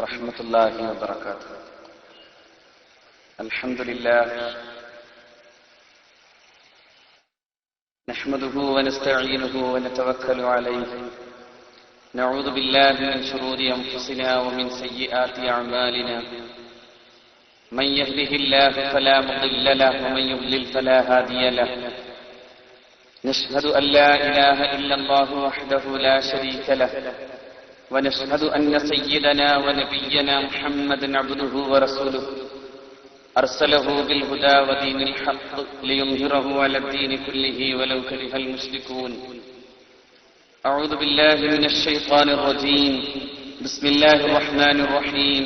ورحمة الله وبركاته. الحمد لله نحمده ونستعينه ونتوكل عليه. نعوذ بالله من شرور أنفسنا ومن سيئات أعمالنا. من يهده الله فلا مضل له ومن يضلل فلا هادي له. نشهد أن لا إله إلا الله وحده لا شريك له، ونشهد أن سيدنا ونبينا محمدا عبده ورسوله أرسله بالهدى ودين الحق ليظهره على الدين كله ولو كره المشركون. أعوذ بالله من الشيطان الرجيم. بسم الله الرحمن الرحيم.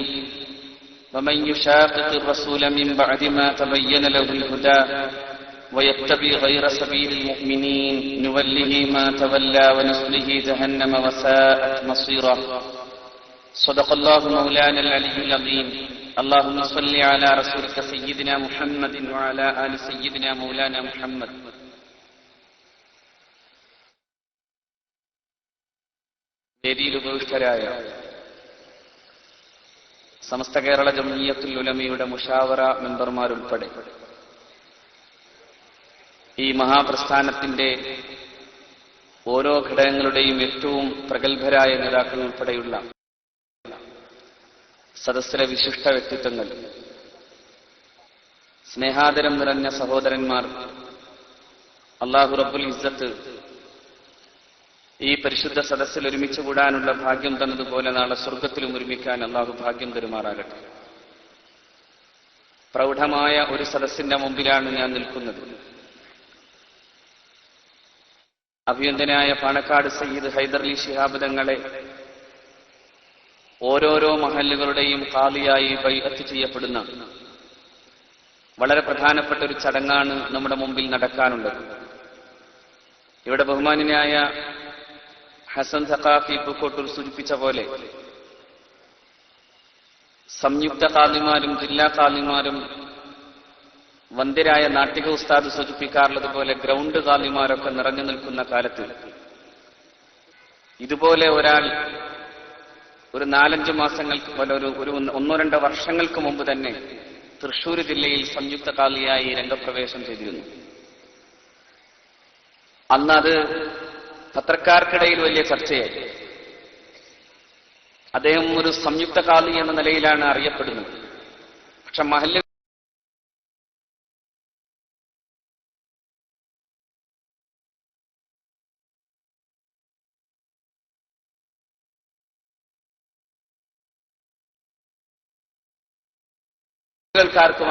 ومن يشاقق الرسول من بعد ما تبين له الهدى ويتبع غير سبيل المؤمنين نوله ما تولى ونصله جهنم وساءت مصيرا. صدق الله مولانا العلي العظيم. اللهم صل على رسولك سيدنا محمد وعلى آل سيدنا مولانا محمد. വേദിയിൽ ഉപവിഷ്ടരായ സമസ്ത കേരള ജംഇയ്യത്തുൽ ഉലമയുടെ മുഷാവറ മെമ്പർമാരുൾപ്പെടെ ഈ മഹാപ്രസ്ഥാനത്തിന്റെ ഓരോ ഘടകങ്ങളുടെയും ഏറ്റവും പ്രഗത്ഭരായ നേതാക്കൾ ഉൾപ്പെടെയുള്ള സദസ്സിലെ വിശിഷ്ട വ്യക്തിത്വങ്ങൾ, സ്നേഹാദരം നിറഞ്ഞ സഹോദരന്മാർ, അല്ലാഹു റബ്ബുൽ ഇസ്സത്ത് ഈ പരിശുദ്ധ സദസ്സിൽ ഒരുമിച്ച് കൂടാനുള്ള ഭാഗ്യം തന്നതുപോലെ നാളെ സ്വർഗത്തിലും ഒരുമിക്കാൻ അല്ലാഹു ഭാഗ്യം തരുമാറാകട്ടെ. പ്രൗഢമായ ഒരു സദസ്സിന്റെ മുമ്പിലാണ് ഞാൻ നിൽക്കുന്നത്. അഭിയന്തനായ പാണക്കാട് സയ്യിദ് ഹൈദർലി ശിഹാബ് തങ്ങളെ ഓരോരോ മഹല്ലുകളുടെയും ഖാദിയായി ബൈഅത്ത് ചെയ്യപ്പെടുന്ന വളരെ പ്രധാനപ്പെട്ട ഒരു ചടങ്ങാണ് നമ്മുടെ മുമ്പിൽ നടക്കാനുള്ളത്. ഇവിടെ ബഹുമാന്യനായ ഹസൻ സഖാഫി പൂക്കോട്ടൂർ സൂചിപ്പിച്ച പോലെ സംയുക്ത ഖാദിമാരും ജില്ലാ ഖാദിമാരും വന്ദ്യരായ നാട്ടിക ഉസ്താദ് സൂചിപ്പിക്കാറുള്ളത് പോലെ ഗ്രൗണ്ട് ഖാദിമാരൊക്കെ നിറഞ്ഞു നിൽക്കുന്ന കാലത്ത് ഇതുപോലെ ഒരാൾ ഒരു 4-5 മാസങ്ങൾക്ക് ഒരു 1-2 വർഷങ്ങൾക്ക് മുമ്പ് തന്നെ തൃശൂർ ജില്ലയിൽ സംയുക്ത ഖാദിയായി രംഗപ്രവേശം ചെയ്തിരുന്നു. അന്നത് പത്രക്കാർക്കിടയിൽ വലിയ ചർച്ചയായി. അദ്ദേഹം ഒരു സംയുക്ത ഖാദി എന്ന നിലയിലാണ് അറിയപ്പെടുന്നത്. പക്ഷെ മഹല്ലുകൾക്കാർക്കും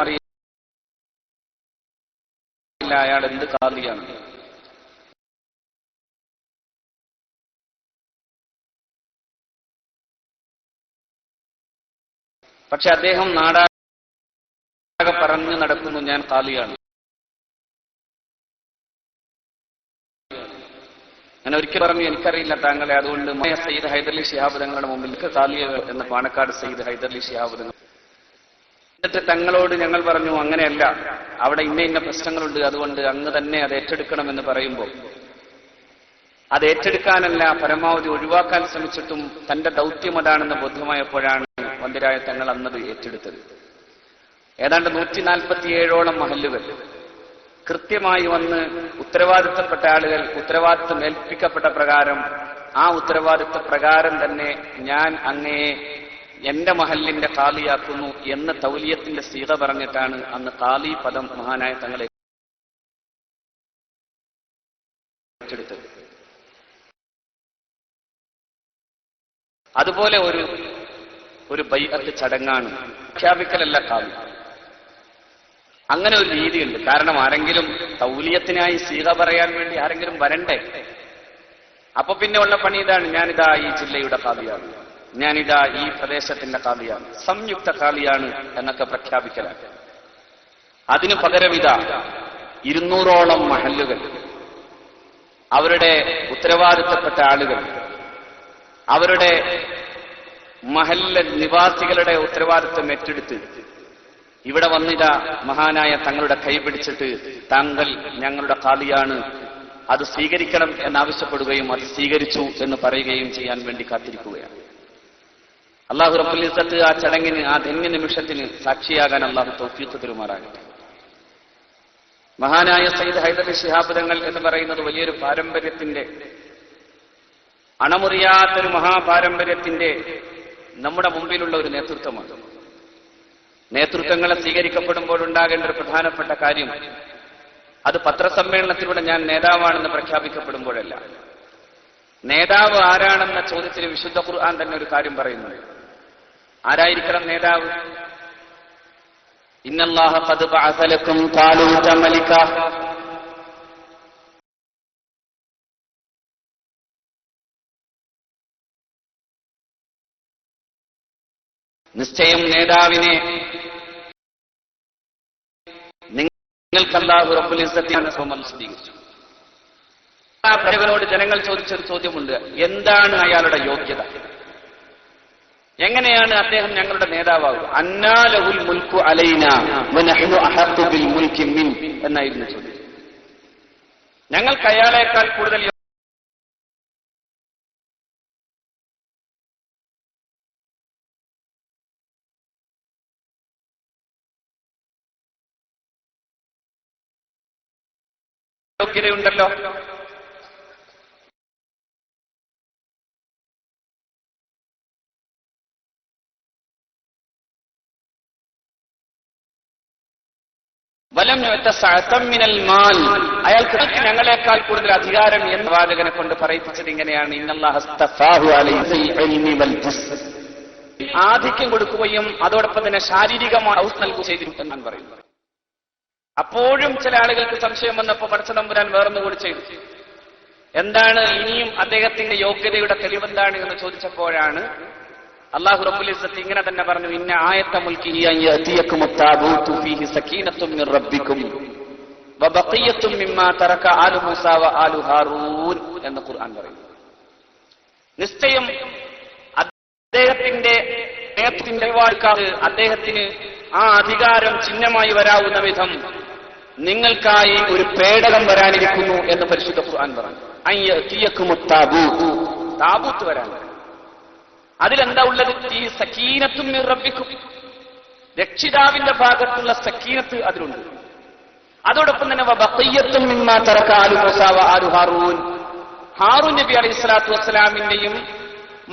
അറിയില്ല അയാൾ എന്ത് ഖാദിയാണ്. പക്ഷെ അദ്ദേഹം നാടാകെ പറഞ്ഞു നടക്കുന്നു, ഞാൻ ഖാദിയാണ്. ഞാൻ ഒരിക്കൽ പറഞ്ഞു, എനിക്കറിയില്ല താങ്കളെ, അതുകൊണ്ട് സയ്യിദ് ഹൈദർലി ശിഹാബ് തങ്ങളുടെ മുമ്പിൽ ഖാദിയ എന്ന പാണക്കാട് സയ്യിദ് ഹൈദർലി ശിഹാബ് തങ്ങൾ. എന്നിട്ട് തങ്ങളോട് ഞങ്ങൾ പറഞ്ഞു, അങ്ങനെയല്ല, അവിടെ ഇന്ന പ്രശ്നങ്ങളുണ്ട്, അതുകൊണ്ട് അങ്ങ് തന്നെ അത് ഏറ്റെടുക്കണമെന്ന് പറയുമ്പോൾ അത് ഏറ്റെടുക്കാനല്ല, പരമാവധി ഒഴിവാക്കാൻ ശ്രമിച്ചിട്ടും തന്റെ ദൗത്യം അതാണെന്ന് ബോധ്യമായപ്പോഴാണ് വന്ദ്യരായ തങ്ങൾ അന്നത് ഏറ്റെടുത്തത്. ഏതാണ്ട് 147ഓളം മഹല്ലുകൾ കൃത്യമായി വന്ന് ഉത്തരവാദിത്തപ്പെട്ട ആളുകൾ ഉത്തരവാദിത്തം ഏൽപ്പിക്കപ്പെട്ട പ്രകാരം ആ ഉത്തരവാദിത്ത പ്രകാരം തന്നെ ഞാൻ അങ്ങയെ എന്റെ മഹല്ലിന്റെ ഖാദിയാക്കുന്നു എന്ന് തൗലിയത്തിന്റെ സീഗ പറഞ്ഞിട്ടാണ് അന്ന് ഖാദി പദം മഹാനായ തങ്ങളെ ഏറ്റെടുത്തത്. അതുപോലെ ഒരു ബൈഅത്ത് ചടങ്ങാണ്, പ്രഖ്യാപിക്കലല്ല ഖാദി. അങ്ങനെ ഒരു രീതിയുണ്ട്. കാരണം ആരെങ്കിലും തൗലിയത്തിനായി സീഗ പറയാൻ വേണ്ടി ആരെങ്കിലും വരണ്ടേ? അപ്പൊ പിന്നെ ഉള്ള പണി ഇതാണ്, ഞാനിതാ ഈ ജില്ലയുടെ ഖാദിയാണ്, ഞാനിതാ ഈ പ്രദേശത്തിന്റെ ഖാദിയാണ്, സംയുക്ത ഖാദിയാണ് എന്നൊക്കെ പ്രഖ്യാപിക്കലാണ്. അതിനു പകരം ഇതാ 200ഓളം മഹല്ലുകൾ, അവരുടെ ഉത്തരവാദിത്തപ്പെട്ട ആളുകൾ, അവരുടെ മഹല്ല നിവാസികളുടെ ഉത്തരവാദിത്തം ഏറ്റെടുത്ത് ഇവിടെ വന്നിതാ മഹാനായ തങ്ങളുടെ കൈ പിടിച്ചിട്ട് താങ്കൾ ഞങ്ങളുടെ ഖാദിയാണ്, അത് സ്വീകരിക്കണം എന്നാവശ്യപ്പെടുകയും അത് സ്വീകരിച്ചു എന്ന് പറയുകയും ചെയ്യാൻ വേണ്ടി കാത്തിരിക്കുകയാണ്. അല്ലാഹു റബ്ബുൽ ഇസ്സത്ത് ആ ചടങ്ങിന്, ആ ധന്യ നിമിഷത്തിന് സാക്ഷിയാകാൻ അല്ലാഹു തൗഫീഖ് തരുമാറാകട്ടെ. മഹാനായ സയ്യിദ് ഹൈദർ ശിഹാബ് തങ്ങൾ എന്ന് പറയുന്നത് വലിയൊരു പാരമ്പര്യത്തിന്റെ, അണമുറിയാത്തൊരു മഹാപാരമ്പര്യത്തിന്റെ നമ്മുടെ മുമ്പിലുള്ള ഒരു നേതൃത്വമാണ്. നേതൃത്വങ്ങളെ സ്വീകരിക്കപ്പെടുമ്പോൾ ഉണ്ടാകേണ്ട ഒരു പ്രധാനപ്പെട്ട കാര്യം, അത് പത്രസമ്മേളനത്തിലൂടെ ഞാൻ നേതാവാണെന്ന് പ്രഖ്യാപിക്കപ്പെടുമ്പോഴല്ല. നേതാവ് ആരാണെന്ന ചോദ്യത്തിന് വിശുദ്ധ ഖുർആൻ തന്നെ ഒരു കാര്യം പറയുന്നുണ്ട്. ആരായിരിക്കണം നേതാവ്? ഇന്നല്ലാഹ ഖദ് ബഅസ ലക്കും താലൂത മലിക, നിശ്ചയം നേതാവിനെ നിങ്ങൾക്ക് അല്ലാഹു റബ്ബുൽ ഇസ്സത്തിനെ സ്വീകരിച്ചു. ആ ഭരവനോട് ജനങ്ങൾ ചോദിച്ചൊരു ചോദ്യമുണ്ട്, എന്താണ് അയാളുടെ യോഗ്യത? എങ്ങനെയാണ് അദ്ദേഹം ഞങ്ങളുടെ നേതാവാകുക? അന്നാ ലഹുൽ മുൽക്കു അലൈനാ വനഹ്നു അഹഖു ബിൽ മുൽക്കി മിൻ എന്നായിരുന്നു ചോദ്യം. ഞങ്ങൾക്ക് അയാളേക്കാൾ കൂടുതൽ യോഗ്യതയുണ്ടല്ലോ. വലം യുതസഅതം മിനൽ മാൽ, അയാൾക്ക് ഞങ്ങളെക്കാൾ കൂടുതൽ അധികാരം എന്ന് പ്രവാചകനെ കൊണ്ട് പറയിപ്പിച്ചത് ഇങ്ങനെയാണ്, ഇന്നല്ലാഹ അസ്തഫാഹു അലൈഹിൽ ഇൽമി വൽ ജിസ്ം, ആധിക്യം കൊടുക്കുകയും അതോടൊപ്പം തന്നെ ശാരീരികമായ ഔസ് നൽകുകയും ചെയ്തിട്ടുണ്ടെന്നാണ് പറയുന്നത്. അപ്പോഴും ചില ആളുകൾക്ക് സംശയം വന്നപ്പോൾ പടച്ച തമ്പുരാൻ വേറൊന്നു കൂടി ചെയ്തു. എന്താണ് ഇനിയും അദ്ദേഹത്തിന്റെ യോഗ്യതയുടെ തെളിവെന്താണ് എന്ന് ചോദിച്ചപ്പോഴാണ് അല്ലാഹു റബ്ബുൽ ഇസ്സത്ത് ഇങ്ങനെ തന്നെ പറഞ്ഞു, ഇന്ന ആയത മുൽകിഹി അൻ യഅതിയകും അത്താബൂതു ഫീഹി സകീനത്തും മിർ റബ്ബിക്കും വബഖിയത്തും മിമ്മാ തറക ആലു മൂസ വ ആലു ഹാറൂൻ എന്ന് ഖുർആൻ പറയുന്നു. നിശ്ചയം അദ്ദേഹത്തിന്റെ നേതൃത്വത്തിന്റെ അദ്ദേഹത്തിന് ആ അധികാരം ചിഹ്നമായി വരാവുന്ന വിധം നിങ്ങൾക്കായി ഒരു പേടകം വരാനിരിക്കുന്നു എന്ന് പരിശുദ്ധ ഖുർആൻ പറഞ്ഞു. അൻ യഅതിയകും അത്താബൂതു, താബൂത്ത് വരാൻ. അതിലെന്താ ഉള്ളത്? ഈ സക്കീനത്തും മിർ റബ്ബിക്കും, രക്ഷിതാവിന്റെ ഭാഗത്തുള്ള സക്കീനത്ത് അതിലുണ്ട്. അതോടൊപ്പം തന്നെ വബഖിയത്തും മിമ്മാ തറക ആലു മൂസ വ ആലു ഹാറൂൻ, ഹാറൂൻ നബി അലൈഹിസ്സലാത്തു വസ്സലാമിന്റെയും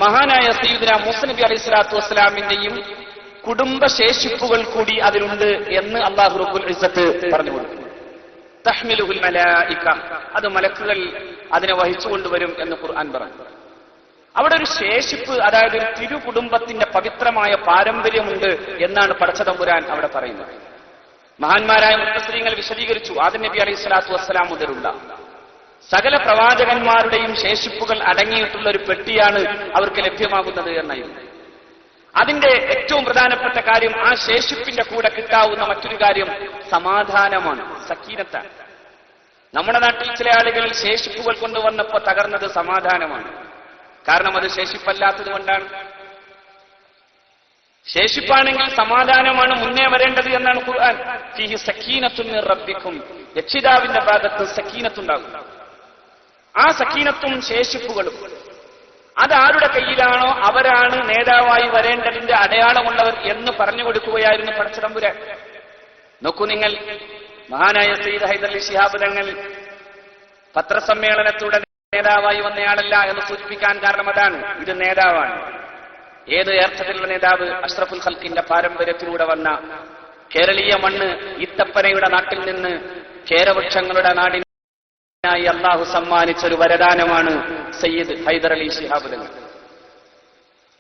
മഹാനായ സയ്യിദുനാ മൂസ നബി അലൈഹിസ്സലാത്തു വസ്സലാമിന്റെയും കുടുംബശേഷിപ്പുകൾ കൂടി അതിലുണ്ട് എന്ന് അല്ലാഹു റബ്ബുൽ ഇസ്സത്ത് പറഞ്ഞു കൊടുക്കുന്നു. തഹ്മിലുൽ മലായിക, അത് മലക്കുകൾ അതിനെ വഹിച്ചുകൊണ്ടുവരും എന്ന് ഖുർആൻ പറഞ്ഞു. അവിടെ ഒരു ശേഷിപ്പ്, അതായത് ഒരു തിരുകുടുംബത്തിന്റെ പവിത്രമായ പാരമ്പര്യമുണ്ട് എന്നാണ് പടച്ച തമ്പുരാൻ അവിടെ പറയുന്നത്. മഹാന്മാരായ മുഫസ്സിരീങ്ങൾ വിശദീകരിച്ചു, ആദം നബി അലൈഹി സ്വലാത്തു വസ്സലാം മുതലുള്ള സകല പ്രവാചകന്മാരുടെയും ശേഷിപ്പുകൾ അടങ്ങിയിട്ടുള്ള ഒരു പെട്ടിയാണ് അവർക്ക് ലഭ്യമാകുന്നത് എന്നായിരുന്നു. അതിന്റെ ഏറ്റവും പ്രധാനപ്പെട്ട കാര്യം, ആ ശേഷിപ്പിന്റെ കൂടെ കിട്ടാവുന്ന മറ്റൊരു കാര്യം സമാധാനമാണ്, സക്കീനത്താണ്. നമ്മുടെ നാട്ടിൽ ചില ആളുകൾ ശേഷിപ്പുകൾ കൊണ്ടുവന്നപ്പോൾ തകർന്നത് സമാധാനമാണ്. കാരണം അത് ശേഷിപ്പല്ലാത്തത് കൊണ്ടാണ്. ശേഷിപ്പാണെങ്കിൽ സമാധാനമാണ് മുന്നേ വരേണ്ടത് എന്നാണ് ഖുർആൻ. ഫീഹി സക്കീനത്തുൻ മിർ റബ്ബിക്കും, രക്ഷിതാവിന്റെ ഭാഗത്ത് സക്കീനത്തുണ്ടാകും. ആ സക്കീനത്തും ശേഷിപ്പുകളും അതാരുടെ കയ്യിലാണോ അവരാണ് നേതാവായി വരേണ്ടതിന്റെ അടയാളമുള്ളവർ എന്ന് പറഞ്ഞു കൊടുക്കുകയായിരുന്നു പടച്ച തമ്പുരാൻ. നോക്കൂ നിങ്ങൾ, മഹാനായ സയ്യിദ് ഹൈദർ അലി ശിഹാബ് തങ്ങൾ പത്രസമ്മേളനത്തിലൂടെ നേതാവായി വന്നയാളല്ല എന്ന് സൂചിപ്പിക്കാൻ കാരണം അതാണ്. ഇത് നേതാവാണ്. ഏത് അർത്ഥത്തിലുള്ള നേതാവ്? അഷ്റഫുൽ ഖൽഖിന്റെ പാരമ്പര്യത്തിലൂടെ വന്ന കേരളീയ മണ്ണ്, ഈത്തപ്പനയുടെ നാട്ടിൽ നിന്ന് കേരവൃക്ഷങ്ങളുടെ നാടിനായി അള്ളാഹു സമ്മാനിച്ചൊരു വരദാനമാണ് സയ്യിദ് ഹൈദർ അലി ശിഹാബ് തങ്ങൾ.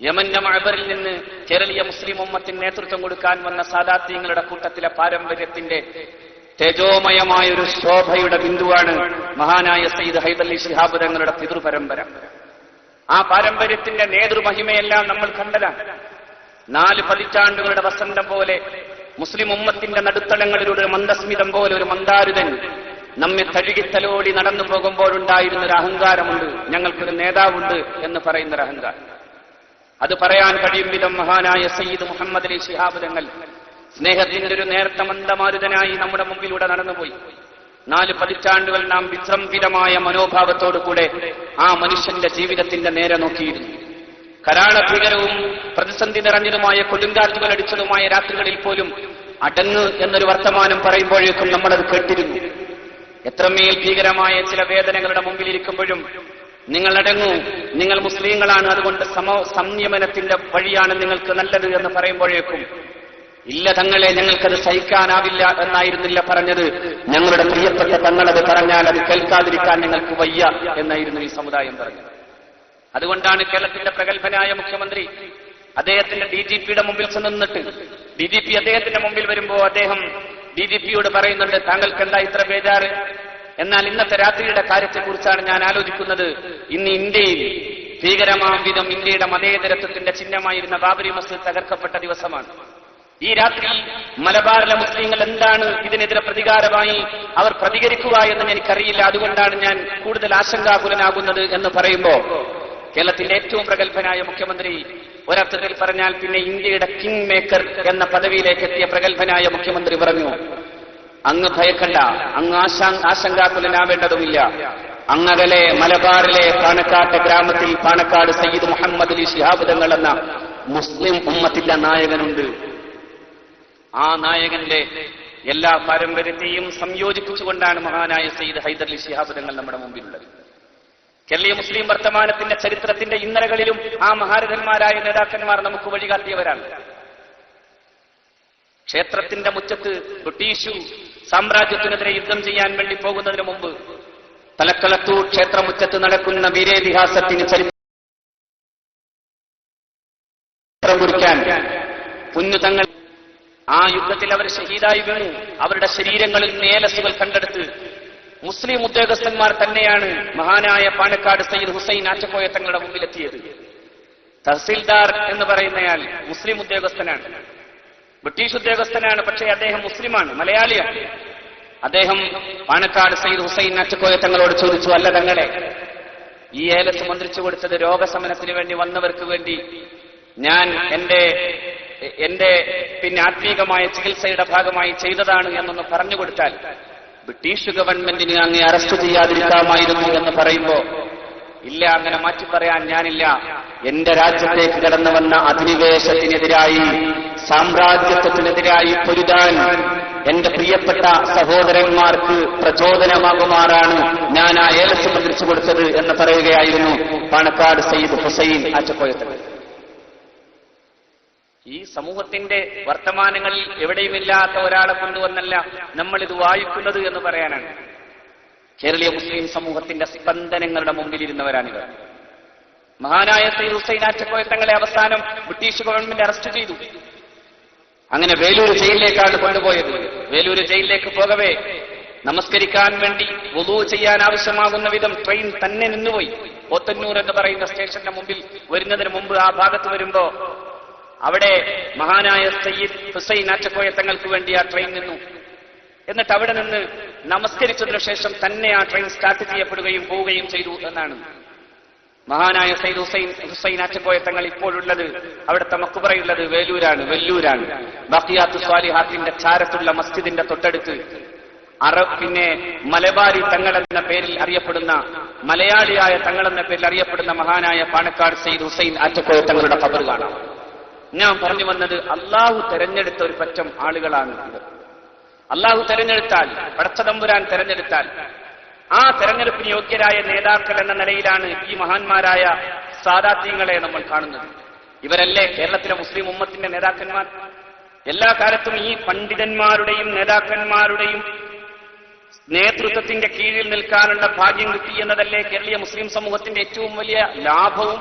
യമന്റെ മഅബറിൽ നിന്ന് കേരളീയ മുസ്ലിം ഉമ്മത്തിന് നേതൃത്വം കൊടുക്കാൻ വന്ന സാദാത്യങ്ങളുടെ കൂട്ടത്തിലെ പാരമ്പര്യത്തിന്റെ തേജോമയമായൊരു ശോഭയുടെ ബിന്ദുവാണ് മഹാനായ സയ്യിദ് ഹൈദർ അലി ശിഹാബ് തങ്ങളുടെ പിതൃപരമ്പര. ആ പാരമ്പര്യത്തിന്റെ നേതൃമഹിമയെല്ലാം നമ്മൾ കണ്ടതാണ്. 4 പതിറ്റാണ്ടുകളുടെ വസന്തം പോലെ മുസ്ലിം ഉമ്മത്തിന്റെ നടുത്തളങ്ങളിലൂടെ മന്ദസ്മിതം പോലെ ഒരു മന്ദാരുതൻ നമ്മെ തഴുകിത്തലോടി നടന്നു പോകുമ്പോഴുണ്ടായിരുന്നൊരു അഹങ്കാരമുണ്ട്, ഞങ്ങൾക്കൊരു നേതാവുണ്ട് എന്ന് പറയുന്നൊരു അഹങ്കാരം. അത് പറയാൻ കഴിയും വിധം മഹാനായ സയ്യിദ് മുഹമ്മദ് അലി ശിഹാബ് തങ്ങൾ സ്നേഹത്തിന്റെ ഒരു നേർത്ത മന്ദമാരുതനായി നമ്മുടെ മുമ്പിലൂടെ നടന്നുപോയി. 4 പതിറ്റാണ്ടുകൾ നാം വിശ്രംഭിതമായ മനോഭാവത്തോടുകൂടെ ആ മനുഷ്യന്റെ ജീവിതത്തിന്റെ നേരെ നോക്കിയിരുന്നു. കരാളഭീകരവും പ്രതിസന്ധി നിറഞ്ഞതുമായ കൊടുങ്കാറ്റുകൾ അടിച്ചതുമായ രാത്രികളിൽ പോലും അടങ്ങ് എന്നൊരു വർത്തമാനം പറയുമ്പോഴേക്കും നമ്മളത് കേട്ടിരുന്നു. എത്രമേൽ ഭീകരമായ ചില വേദനകളുടെ മുമ്പിലിരിക്കുമ്പോഴും നിങ്ങൾ അടങ്ങൂ, നിങ്ങൾ മുസ്ലിങ്ങളാണ്, അതുകൊണ്ട് സംയമനത്തിന്റെ വഴിയാണ് നിങ്ങൾക്ക് നല്ലത് എന്ന് പറയുമ്പോഴേക്കും ഇല്ല തങ്ങളെ, ഞങ്ങൾക്കത് സഹിക്കാനാവില്ല എന്നായിരുന്നില്ല പറഞ്ഞത്. ഞങ്ങളുടെ പ്രിയപ്പെട്ട തങ്ങളത് പറഞ്ഞാൽ അത് കേൾക്കാതിരിക്കാൻ നിങ്ങൾക്ക് വയ്യ എന്നായിരുന്നു ഈ സമുദായം പറഞ്ഞത്. അതുകൊണ്ടാണ് കേരളത്തിന്റെ പ്രഗത്ഭനായ മുഖ്യമന്ത്രി അദ്ദേഹത്തിന്റെ DGPയുടെ മുമ്പിൽ ചെന്നിട്ട് DGP അദ്ദേഹത്തിന്റെ മുമ്പിൽ വരുമ്പോ അദ്ദേഹം DGPയോട് പറയുന്നുണ്ട്, താങ്കൾക്ക് എന്താ ഇത്ര ബേജാറ്? എന്നാൽ ഇന്നത്തെ രാത്രിയുടെ കാര്യത്തെക്കുറിച്ചാണ് ഞാൻ ആലോചിക്കുന്നത്. ഇന്ന് ഇന്ത്യയിൽ ഭീകരമാം വിധം ഇന്ത്യയുടെ മതേതരത്വത്തിന്റെ ചിഹ്നമായിരുന്ന ബാബരി മസ്ജിദ് തകർക്കപ്പെട്ട ദിവസമാണ്. ഈ രാത്രി മലബാറിലെ മുസ്ലിങ്ങൾ എന്താണ് ഇതിനെതിരെ പ്രതികാരമായി അവർ പ്രതികരിക്കുക എന്ന് എനിക്കറിയില്ല. അതുകൊണ്ടാണ് ഞാൻ കൂടുതൽ ആശങ്കാകുലനാകുന്നത് എന്ന് പറയുമ്പോ കേരളത്തിന്റെ ഏറ്റവും പ്രഗത്ഭനായ മുഖ്യമന്ത്രി, ഒരർത്ഥത്തിൽ പറഞ്ഞാൽ പിന്നെ ഇന്ത്യയുടെ കിങ് മേക്കർ എന്ന പദവിയിലേക്ക് എത്തിയ പ്രഗത്ഭനായ മുഖ്യമന്ത്രി പറഞ്ഞു, അങ്ങ് ഭയക്കണ്ട, അങ്ങ് ആശങ്കാകുലനാവേണ്ടതുമില്ല. അങ്ങകലെ മലബാറിലെ പാണക്കാട്ടെ ഗ്രാമത്തിൽ പാണക്കാട് സയ്യിദ് മുഹമ്മദ് അലി ശിഹാബ് തങ്ങൾ എന്ന മുസ്ലിം ഉമ്മത്തിന്റെ നായകനുണ്ട്. ആ നായകന്റെ എല്ലാ പാരമ്പര്യത്തെയും സംയോജിപ്പിച്ചുകൊണ്ടാണ് മഹാനായ സയ്യിദ് ഹൈദർ അലി ശിഹാബ് തങ്ങൾ നമ്മുടെ മുമ്പിലുള്ളത്. കേരളീയ മുസ്ലിം വർത്തമാനത്തിന്റെ ചരിത്രത്തിന്റെ ഇന്നലകളിലും ആ മഹാരഥന്മാരായ നേതാക്കന്മാർ നമുക്ക് വഴികാട്ടിയവരാണ്. ക്ഷേത്രത്തിന്റെ മുറ്റത്ത് ബ്രിട്ടീഷു സാമ്രാജ്യത്തിനെതിരെ യുദ്ധം ചെയ്യാൻ വേണ്ടി പോകുന്നതിന് മുമ്പ് തലക്കളത്തൂർ ക്ഷേത്രമുറ്റത്ത് നടക്കുന്ന വീരേതിഹാസത്തിന് ചരിത്രം കുറിക്കാൻ കുഞ്ഞുതങ്ങൾ ആ യുദ്ധത്തിൽ അവർ ഷഹീദായി വീണു. അവരുടെ ശരീരങ്ങളിൽ നേലസുകൾ കണ്ടെടുത്ത് മുസ്ലിം ഉദ്യോഗസ്ഥന്മാർ തന്നെയാണ് മഹാനായ പാണക്കാട് സയ്യിദ് ഹുസൈൻ ആറ്റക്കോയ തങ്ങളുടെ മുമ്പിലെത്തിയത്. തഹസീൽദാർ എന്ന് പറയുന്നയാൾ മുസ്ലിം ഉദ്യോഗസ്ഥനാണ്, ബ്രിട്ടീഷ് ഉദ്യോഗസ്ഥനാണ്, പക്ഷേ അദ്ദേഹം മുസ്ലിമാണ്, മലയാളിയാണ്. അദ്ദേഹം പാണക്കാട് സയ്യിദ് ഹുസൈൻ ആറ്റക്കോയ തങ്ങളോട് ചോദിച്ചു, അല്ല തങ്ങളെ, ഈ ഏലസ് മന്ത്രിച്ചു കൊടുത്തത് രോഗശമനത്തിന് വേണ്ടി വന്നവർക്ക് വേണ്ടി ഞാൻ എന്റെ പിന്നെ ആത്മീകമായ ചികിത്സയുടെ ഭാഗമായി ചെയ്തതാണ് എന്നൊന്ന് പറഞ്ഞു കൊടുത്താൽ ബ്രിട്ടീഷ് ഗവൺമെന്റിന് അങ്ങ് അറസ്റ്റ് ചെയ്യാതിരിക്കാമായിരുന്നു എന്ന് പറയുമ്പോ, ഇല്ല, അങ്ങനെ മാറ്റി പറയാൻ ഞാനില്ല. എന്റെ രാജ്യത്തേക്ക് കടന്നു വന്ന അധിനിവേശത്തിനെതിരായി, സാമ്രാജ്യത്വത്തിനെതിരായി പൊരുതാൻ എന്റെ പ്രിയപ്പെട്ട സഹോദരന്മാർക്ക് പ്രചോദനമാകുമാറാണ് ഞാൻ ആ ഏലസ് മന്ത്രിച്ചു കൊടുത്തത് എന്ന് പറയുകയായിരുന്നു പാണക്കാട് സയ്യിദ് ഹുസൈൻ ആറ്റക്കോയത്തങ്ങൾ. ഈ സമൂഹത്തിന്റെ വർത്തമാനങ്ങളിൽ എവിടെയുമില്ലാത്ത ഒരാളെ കൊണ്ടുവന്നല്ല നമ്മളിത് വായിക്കുന്നത് എന്ന് പറയാനാണ്. കേരളീയ മുസ്ലിം സമൂഹത്തിന്റെ സ്പന്ദനങ്ങളുടെ മുമ്പിലിരുന്നവരാണിവർ. മഹാനായ സയ്യിദ് ഹുസൈൻ ആറ്റക്കോയ തങ്ങളെ അവസാനം ബ്രിട്ടീഷ് ഗവൺമെന്റ് അറസ്റ്റ് ചെയ്തു. അങ്ങനെ വേലൂർ ജയിലിലേക്കാണ് കൊണ്ടുപോയത്. വേലൂർ ജയിലിലേക്ക് പോകവേ നമസ്കരിക്കാൻ വേണ്ടി വുളൂ ചെയ്യാൻ ആവശ്യമാകുന്ന വിധം ട്രെയിൻ തന്നെ നിന്നുപോയി. പോത്തന്നൂർ എന്ന് പറയുന്ന സ്റ്റേഷന്റെ മുമ്പിൽ വരുന്നതിന് മുമ്പ് ആ ഭാഗത്ത് വരുമ്പോ അവിടെ മഹാനായ സയ്യിദ് ഹുസൈൻ ആറ്റക്കോയ തങ്ങൾക്ക് വേണ്ടി ആ ട്രെയിൻ നിന്നു. എന്നിട്ട് അവിടെ നിന്ന് നമസ്കരിച്ചതിനു ശേഷം തന്നെ ആ ട്രെയിൻ സ്റ്റാർട്ട് ചെയ്യപ്പെടുകയും പോവുകയും ചെയ്തു എന്നാണ്. മഹാനായ സയ്യിദ് ഹുസൈൻ ആറ്റക്കോയ തങ്ങൾ ഇപ്പോഴുള്ളത്, അവിടുത്തെ മക്ബറയുള്ളത് വെല്ലൂരാണ്. ബഖിയാത്തു സ്വാലിഹാത്തിന്റെ ചാരത്തുള്ള മസ്ജിദിന്റെ തൊട്ടടുത്ത് പിന്നെ മലബാരി തങ്ങൾ എന്ന പേരിൽ അറിയപ്പെടുന്ന, മലയാളിയായ തങ്ങൾ എന്ന പേരിൽ അറിയപ്പെടുന്ന മഹാനായ പാണക്കാട് സയ്യിദ് ഹുസൈൻ ആറ്റക്കോയ തങ്ങളുടെ ഖബർ കാണാം. ഞാൻ പറഞ്ഞു വന്നത്, അള്ളാഹു തെരഞ്ഞെടുത്ത ഒരു പറ്റം ആളുകളാണ് ഇത്. അള്ളാഹു തെരഞ്ഞെടുത്താൽ, പടച്ചതമ്പുരാൻ തെരഞ്ഞെടുത്താൽ, ആ തെരഞ്ഞെടുപ്പിന് യോഗ്യരായ നേതാക്കൾ എന്ന നിലയിലാണ് ഈ മഹാന്മാരായ സാദാത്യങ്ങളെ നമ്മൾ കാണുന്നത്. ഇവരല്ലേ കേരളത്തിലെ മുസ്ലിം ഉമ്മത്തിന്റെ നേതാക്കന്മാർ? എല്ലാ കാലത്തും ഈ പണ്ഡിതന്മാരുടെയും നേതാക്കന്മാരുടെയും നേതൃത്വത്തിന്റെ കീഴിൽ നിൽക്കാനുള്ള ഭാഗ്യം കിട്ടി എന്നതല്ലേ കേരളീയ മുസ്ലിം സമൂഹത്തിന്റെ ഏറ്റവും വലിയ ലാഭവും?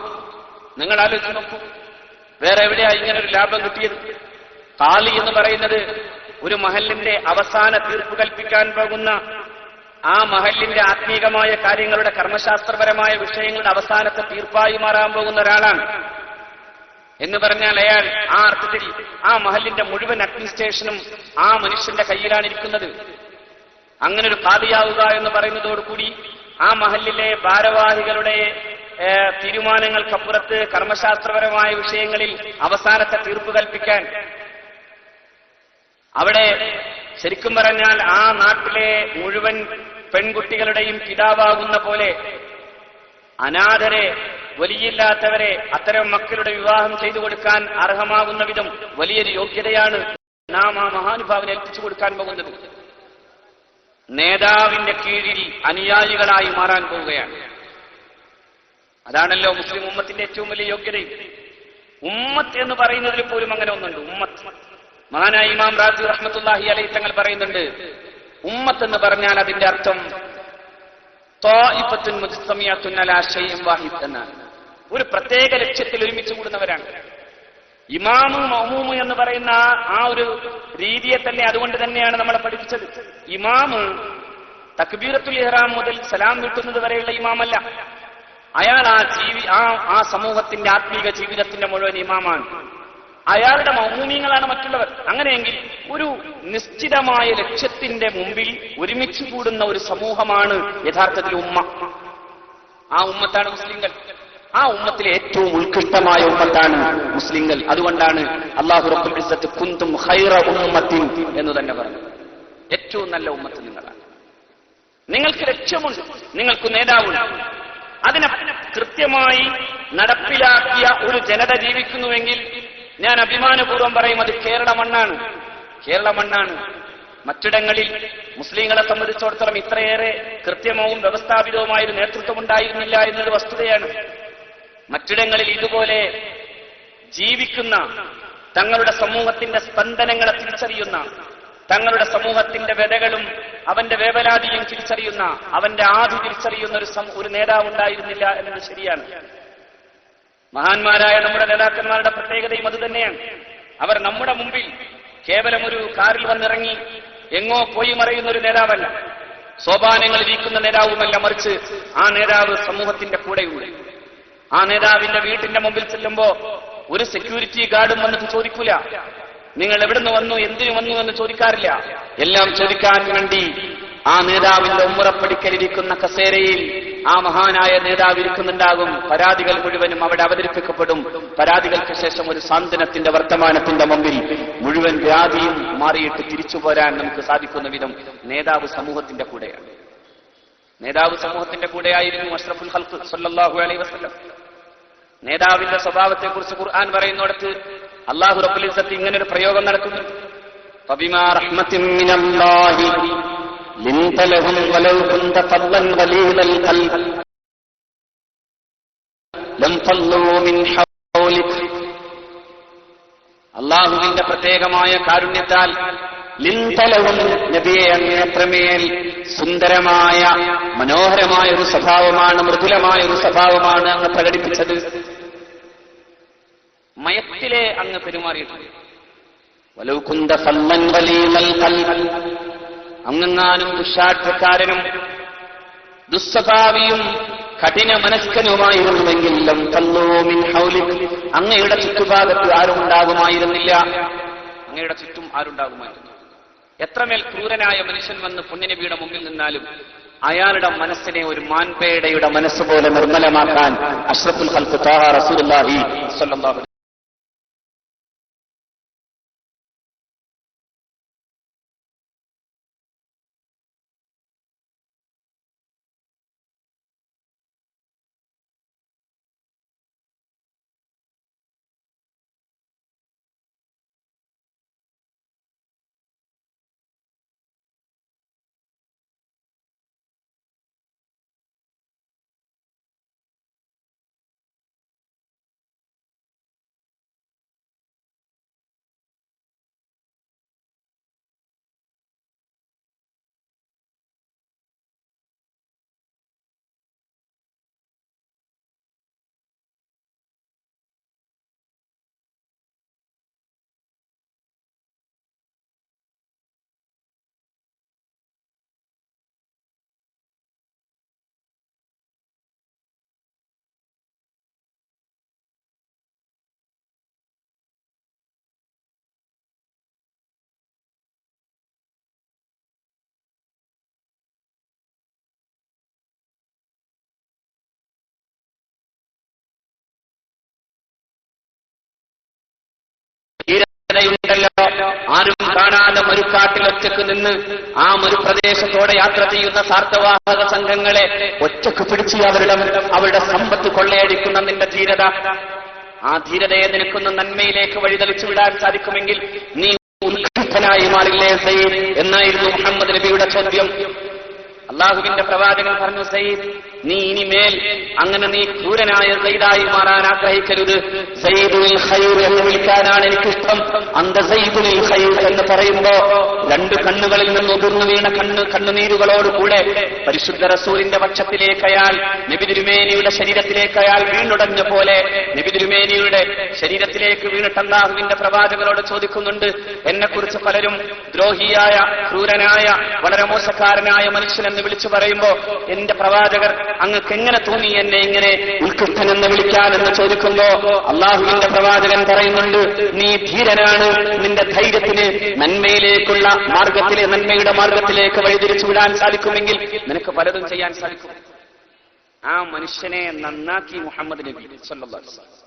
നിങ്ങൾ ആലോചിച്ച് നോക്കൂ, വേറെ എവിടെയാ ഇങ്ങനൊരു ലാഭം കിട്ടിയത്? ഖാലി എന്ന് പറയുന്നത് ഒരു മഹല്ലിന്റെ അവസാന തീർപ്പ് കൽപ്പിക്കാൻ പോകുന്ന, ആ മഹല്ലിന്റെ ആത്മീകമായ കാര്യങ്ങളുടെ കർമ്മശാസ്ത്രപരമായ വിഷയങ്ങളുടെ അവസാനത്തെ തീർപ്പായി മാറാൻ പോകുന്ന ഒരാളാണ്. എന്ന് പറഞ്ഞാൽ അയാൾ ആ അർത്ഥത്തിൽ ആ മഹല്ലിന്റെ മുഴുവൻ അഡ്മിനിസ്ട്രേഷനും ആ മനുഷ്യന്റെ കയ്യിലാണ് ഇരിക്കുന്നത്. അങ്ങനെ ഒരു ഖാദിയാവുക എന്ന് പറയുന്നതോടുകൂടി ആ മഹല്ലിലെ ഭാരവാഹികളുടെ തീരുമാനങ്ങൾക്കപ്പുറത്ത് കർമ്മശാസ്ത്രപരമായ വിഷയങ്ങളിൽ അവസാനത്തെ തീർപ്പ് കൽപ്പിക്കാൻ, അവിടെ ശരിക്കും പറഞ്ഞാൽ ആ നാട്ടിലെ മുഴുവൻ പെൺകുട്ടികളുടെയും പിതാവാകുന്ന പോലെ അനാഥരെ വലിയില്ലാത്തവരെ അത്തരം മക്കളുടെ വിവാഹം ചെയ്തു കൊടുക്കാൻ അർഹമാകുന്ന വിധം വലിയൊരു യോഗ്യതയാണ് നാം ആ മഹാനുഭാവനെ ഏൽപ്പിച്ചു കൊടുക്കാൻ പോകുന്നത്. നേതാവിന്റെ കീഴിൽ അനുയായികളായി മാറാൻ പോവുകയാണ്. അതാണല്ലോ മുസ്ലിം ഉമ്മത്തിന്റെ ഏറ്റവും വലിയ യോഗ്യതയും. ഉമ്മത്ത് എന്ന് പറയുന്നതിൽ പോലും അങ്ങനെ ഒന്നുണ്ട്. ഉമ്മത്ത്, മഹാനായ ഇമാം റാസി റഹ്മത്തുള്ളാഹി അലൈഹി തങ്ങൾ പറയുന്നുണ്ട്, ഉമ്മത്ത് എന്ന് പറഞ്ഞാൽ അതിന്റെ അർത്ഥം ത്വാഇഫത്തുൻ മുജ്തമിഅത്തുൻ അലാ ശൈഇൻ വാഹിദ് എന്നാണ്. ഒരു പ്രത്യേക ലക്ഷ്യത്തിൽ ഒരുമിച്ച് കൂടുന്നവരാണ്. ഇമാമു മഅ്മൂമ് എന്ന് പറയുന്ന ആ ഒരു രീതിയെ തന്നെ അതുകൊണ്ട് തന്നെയാണ് നമ്മളെ പഠിപ്പിച്ചത്. ഇമാമ് തക്ബീറത്തുൽ ഇഹ്റാം മുതൽ സലാം വീട്ടുന്നത് വരെയുള്ള ഇമാമല്ല. അയാൾ ആ സമൂഹത്തിന്റെ ആത്മീക ജീവിതത്തിന്റെ മുഴുവൻ ഇമാമാണ്. അയാളുടെ മഅ്മൂമീങ്ങളാണ് മറ്റുള്ളവർ. അങ്ങനെയെങ്കിൽ ഒരു നിശ്ചിതമായ ലക്ഷ്യത്തിന്റെ മുമ്പിൽ ഒരുമിച്ച് കൂടുന്ന ഒരു സമൂഹമാണ് യഥാർത്ഥത്തിൽ ഉമ്മ. ആ ഉമ്മത്താണ് മുസ്ലിങ്ങൾ. ആ ഉമ്മത്തിലെ ഏറ്റവും ഉത്കൃഷ്ടമായ ഉമ്മത്താണ് മുസ്ലിങ്ങൾ. അതുകൊണ്ടാണ് അല്ലാഹു റബ്ബുൽ ഇസ്സത്ത് കുന്തും ഖൈറ ഉമ്മത്തിൻ എന്ന് തന്നെ പറഞ്ഞു. ഏറ്റവും നല്ല ഉമ്മത്ത് നിങ്ങളാണ്. നിങ്ങൾക്ക് ലക്ഷ്യമുണ്ട്, നിങ്ങൾക്ക് നേതാവുണ്ട്. അതിനെ കൃത്യമായി നടപ്പിലാക്കിയ ഒരു ജനത ജീവിക്കുന്നുവെങ്കിൽ ഞാൻ അഭിമാനപൂർവ്വം പറയും, അത് കേരള മണ്ണാണ്. കേരള മണ്ണാണ്. മറ്റിടങ്ങളിൽ മുസ്ലിങ്ങളെ സംബന്ധിച്ചിടത്തോളം ഇത്രയേറെ കൃത്യവും വ്യവസ്ഥാപിതവുമായ ഒരു നേതൃത്വം ഉണ്ടായിരുന്നില്ല എന്നൊരു വസ്തുതയാണ്. മറ്റിടങ്ങളിൽ ഇതുപോലെ ജീവിക്കുന്ന, തങ്ങളുടെ സമൂഹത്തിന്റെ സ്പന്ദനങ്ങളെ തിരിച്ചറിയുന്ന, തങ്ങളുടെ സമൂഹത്തിന്റെ വ്യതകളും അവന്റെ വേവലാതിയും തിരിച്ചറിയുന്ന, അവന്റെ ആദി തിരിച്ചറിയുന്ന ഒരു നേതാവ് ഉണ്ടായിരുന്നില്ല എന്നത് ശരിയാണ്. മഹാന്മാരായ നമ്മുടെ നേതാക്കന്മാരുടെ പ്രത്യേകതയും അത് തന്നെയാണ്. അവർ നമ്മുടെ മുമ്പിൽ കേവലം ഒരു കാറിൽ വന്നിറങ്ങി എങ്ങോ പോയി മറയുന്ന ഒരു നേതാവല്ല, സോപാനങ്ങൾ ഇരിക്കുന്ന നേതാവുമല്ല. മറിച്ച് ആ നേതാവ് സമൂഹത്തിന്റെ കൂടെയുണ്ട്. ആ നേതാവിന്റെ വീട്ടിന്റെ മുമ്പിൽ ചെല്ലുമ്പോ ഒരു സെക്യൂരിറ്റി ഗാർഡും വന്നിട്ട് ചോദിക്കൂല, നിങ്ങൾ എവിടുന്ന് വന്നു, എന്തിനു വന്നു എന്ന് ചോദിക്കാറില്ല. എല്ലാം ചോദിക്കാൻ വേണ്ടി ആ നേതാവിന്റെ ഉമ്മറപ്പടിക്കലിരിക്കുന്ന കസേരയിൽ ആ മഹാനായ നേതാവ് ഇരിക്കുന്നുണ്ടാകും. പരാതികൾ മുഴുവനും അവിടെ അവതരിപ്പിക്കപ്പെടും. പരാതികൾക്ക് ശേഷം ഒരു സാന്ത്വനത്തിന്റെ വർത്തമാനത്തിന്റെ മുമ്പിൽ മുഴുവൻ വ്യാധിയും മാറിയിട്ട് തിരിച്ചു പോരാൻ നമുക്ക് സാധിക്കുന്ന വിധം നേതാവ് സമൂഹത്തിന്റെ കൂടെയാണ്. നേതാവ് സമൂഹത്തിന്റെ കൂടെയായിരുന്നു അഷ്റഫുൽ ഖൽഖ് സ്വല്ലല്ലാഹു അലൈഹി വസല്ലം. നേതാവിന്റെ സ്വഭാവത്തെക്കുറിച്ച് ഖുർആൻ പറയുന്നിടത്ത് അല്ലാഹു റബ്ബുൽ ഇസ്സത്ത് ഇങ്ങനൊരു പ്രയോഗം നടത്തുന്നു. ഫബിമാ റഹ്മത്തിൻ മിനല്ലാഹി ലിൻത ലഹും വലൗ കുന്ത ഫദ്ദൻ ഗലീലൽ ഖൽബ് ലം ഫല്ലൂ മിൻ ഹൗലിക്. അല്ലാഹുവിന്റെ പ്രത്യേകമായ കാരുണ്യത്താൽ ലിൻത ലഹും, നബിയെ അങ്ങ് അത്രമേൽ സുന്ദരമായ മനോഹരമായ ഒരു സ്വഭാവമാണ്, മൃദുലമായ ഒരു സ്വഭാവമാണ് അങ്ങ് പ്രകടിപ്പിച്ചത്. മയത്തിലെ അങ്ങ് പെരുമാറിയിട്ടുണ്ട്. വലൗ കുന്ത ഫല്ലൻ ഗലീലൽ ഖൽബ്, അങ്ങെങ്ങാനും ദുശ്ശാഠ്യക്കാരനും ദുസ്വഭാവിയും കഠിന മനസ്കനുമായിരുന്നുവെങ്കിൽ ലം ഫല്ലൂ മിൻ ഹൗലിക്, അങ്ങയുടെ ചുറ്റുഭാഗത്ത് ആരും ഉണ്ടാകുമായിരുന്നില്ല. അങ്ങയുടെ ചുറ്റും ആരുണ്ടാകുമായിരുന്നു. എത്രമേൽ ക്രൂരനായ മനുഷ്യൻ വന്ന് പുണ്യനബിയുടെ മുമ്പിൽ നിന്നാലും അയാളുടെ മനസ്സിനെ ഒരു മാൻപേടയുടെ മനസ്സുപോലെ നിർമ്മലമാക്കാൻ അഷ്റഫുൽ ഖൽഖ് ത്വാഹ റസൂലുള്ളാഹി സ്വല്ലല്ലാഹു അലൈഹി ണ്ടല്ലോ, ആരും കാണാതെ മരുക്കാട്ടിൽ ഒറ്റക്ക് നിന്ന് ആ മരുപ്രദേശത്തോടെ യാത്ര ചെയ്യുന്ന സാർത്ഥവാഹക സംഘങ്ങളെ ഒറ്റക്ക് പിടിച്ച് അവരുടെ സമ്പത്ത് കൊള്ളയടിക്കുന്ന നിന്റെ ധീരത, ആ ധീരതയെ നിനക്കൊന്ന് നന്മയിലേക്ക് വഴിതെളിച്ചു വിടാൻ സാധിക്കുമെങ്കിൽ നീ ഉത്കൃഷ്ടനായി മാറില്ലേ സയ്യിദ് എന്നായിരുന്നു മുഹമ്മദ് നബിയുടെ ചോദ്യം. അള്ളാഹുവിന്റെ പ്രവാചകൻ പറഞ്ഞു, സയ്യിദ് നീ ഇനിമേൽ അങ്ങനെ നീ ക്രൂരനായ സയ്യിദായി മാറാൻ ആഗ്രഹിക്കരുത്. സയ്യിദുൽ ഖൈർ എന്ന് വിളിക്കാനാണ് എനിക്കിഷ്ടം. അന്ത സയ്യിദുൽ ഖൈർ എന്ന് പറയുമ്പോ രണ്ട് കണ്ണുകളിൽ നിന്ന് ഉതിർന്നു വീണ കണ്ണുനീരുകളോടുകൂടെ പരിശുദ്ധ റസൂലിന്റെ പക്ഷത്തിലേക്ക് അയാൾ, നബി തിരുമേനിയുടെ ശരീരത്തിലേക്ക് അയാൾ വീണുടഞ്ഞ പോലെ നബി തിരുമേനിയുടെ ശരീരത്തിലേക്ക് വീണിട്ട് അല്ലാഹുവിന്റെ പ്രവാചകനോട് ചോദിക്കുന്നുണ്ട്, എന്നെക്കുറിച്ച് പലരും ദ്രോഹിയായ, ക്രൂരനായ, വളരെ മോശക്കാരനായ മനുഷ്യനെന്ന് വിളിച്ചു പറയുമ്പോ എന്റെ പ്രവാചകർ അങ്ങക്ക് എങ്ങനെ തോന്നി എന്നെ ഇങ്ങനെ ഉത്കൃഷ്ടൻ എന്ന് വിളിക്കാനെന്ന് ചോദിക്കുമ്പോ അള്ളാഹുവിന്റെ പ്രവാചകൻ പറയുന്നുണ്ട്, നീ ധീരനാണ്, നിന്റെ ധൈര്യത്തിന് നന്മയിലേക്കുള്ള മാർഗത്തിലെ, നന്മയുടെ മാർഗത്തിലേക്ക് വഴിതിരിച്ചു വിടാൻ സാധിക്കുമെങ്കിൽ നിനക്ക് പലതും ചെയ്യാൻ സാധിക്കും. ആ മനുഷ്യനെ നന്നാക്കി മുഹമ്മദ് നബി സല്ലല്ലാഹു അലൈഹി വസല്ലം.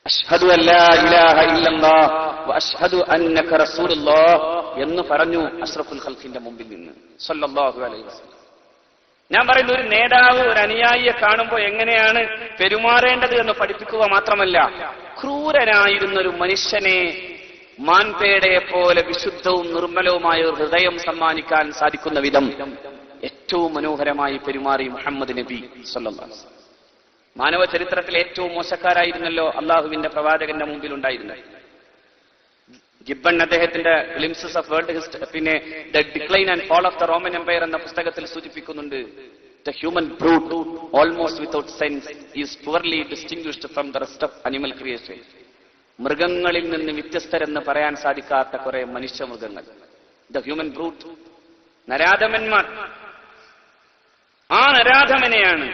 അശ്ഹദു അല്ലാ ഇലാഹ ഇല്ലല്ലാഹ് വഅശ്ഹദു അന്നക റസൂലുള്ളാഹ് എന്ന് പറഞ്ഞു അഷ്റഫുൽ ഖൽഖിന്റെ മുമ്പിൽ നിന്ന് സല്ലല്ലാഹു അലൈഹി വസല്ലം. ഞാൻ പറയുന്ന ഒരു നേതാവ് ഒരു അനുയായിയെ കാണുമ്പോൾ എങ്ങനെയാണ് പെരുമാറേണ്ടത് എന്ന് പഠിപ്പിക്കുക മാത്രമല്ല, ക്രൂരനായിരുന്ന ഒരു മനുഷ്യനെ മാൻപേടയെ പോലെ വിശുദ്ധവും നിർമ്മലവുമായ ഒരു ഹൃദയം സമ്മാനിക്കാൻ സാധിക്കുന്ന വിധം ഏറ്റവും മനോഹരമായി പെരുമാറി മുഹമ്മദ് നബി സല്ലല്ലാഹു അലൈഹി വസല്ലം. മാനവ ചരിത്രത്തിൽ ഏറ്റവും മോശക്കാരായിരുന്നല്ലോ അള്ളാഹുവിന്റെ പ്രവാചകന്റെ മുമ്പിൽ ഉണ്ടായിരുന്നത്. ഗിബ്ബൺ അദ്ദേഹത്തിന്റെ ഗ്ലിംസസ് ഓഫ് വേൾഡ് ഹിസ്റ്ററി, പിന്നെ the decline and fall of the Roman empire എന്ന പുസ്തകത്തിൽ സൂചിപ്പിക്കുന്നുണ്ട്, the human brute almost without sense is poorly distinguished from the rest of animal creation. മൃഗങ്ങളിൽ നിന്ന് വ്യത്യസ്തരെന്ന് പറയാൻ സാധിക്കാത്ത കുറെ മനുഷ്യമൃഗങ്ങൾ, ദ ഹ്യൂമൻ ബ്രൂട്ട്, നരാധമന്മാർ. ആ നരാധമനെയാണ്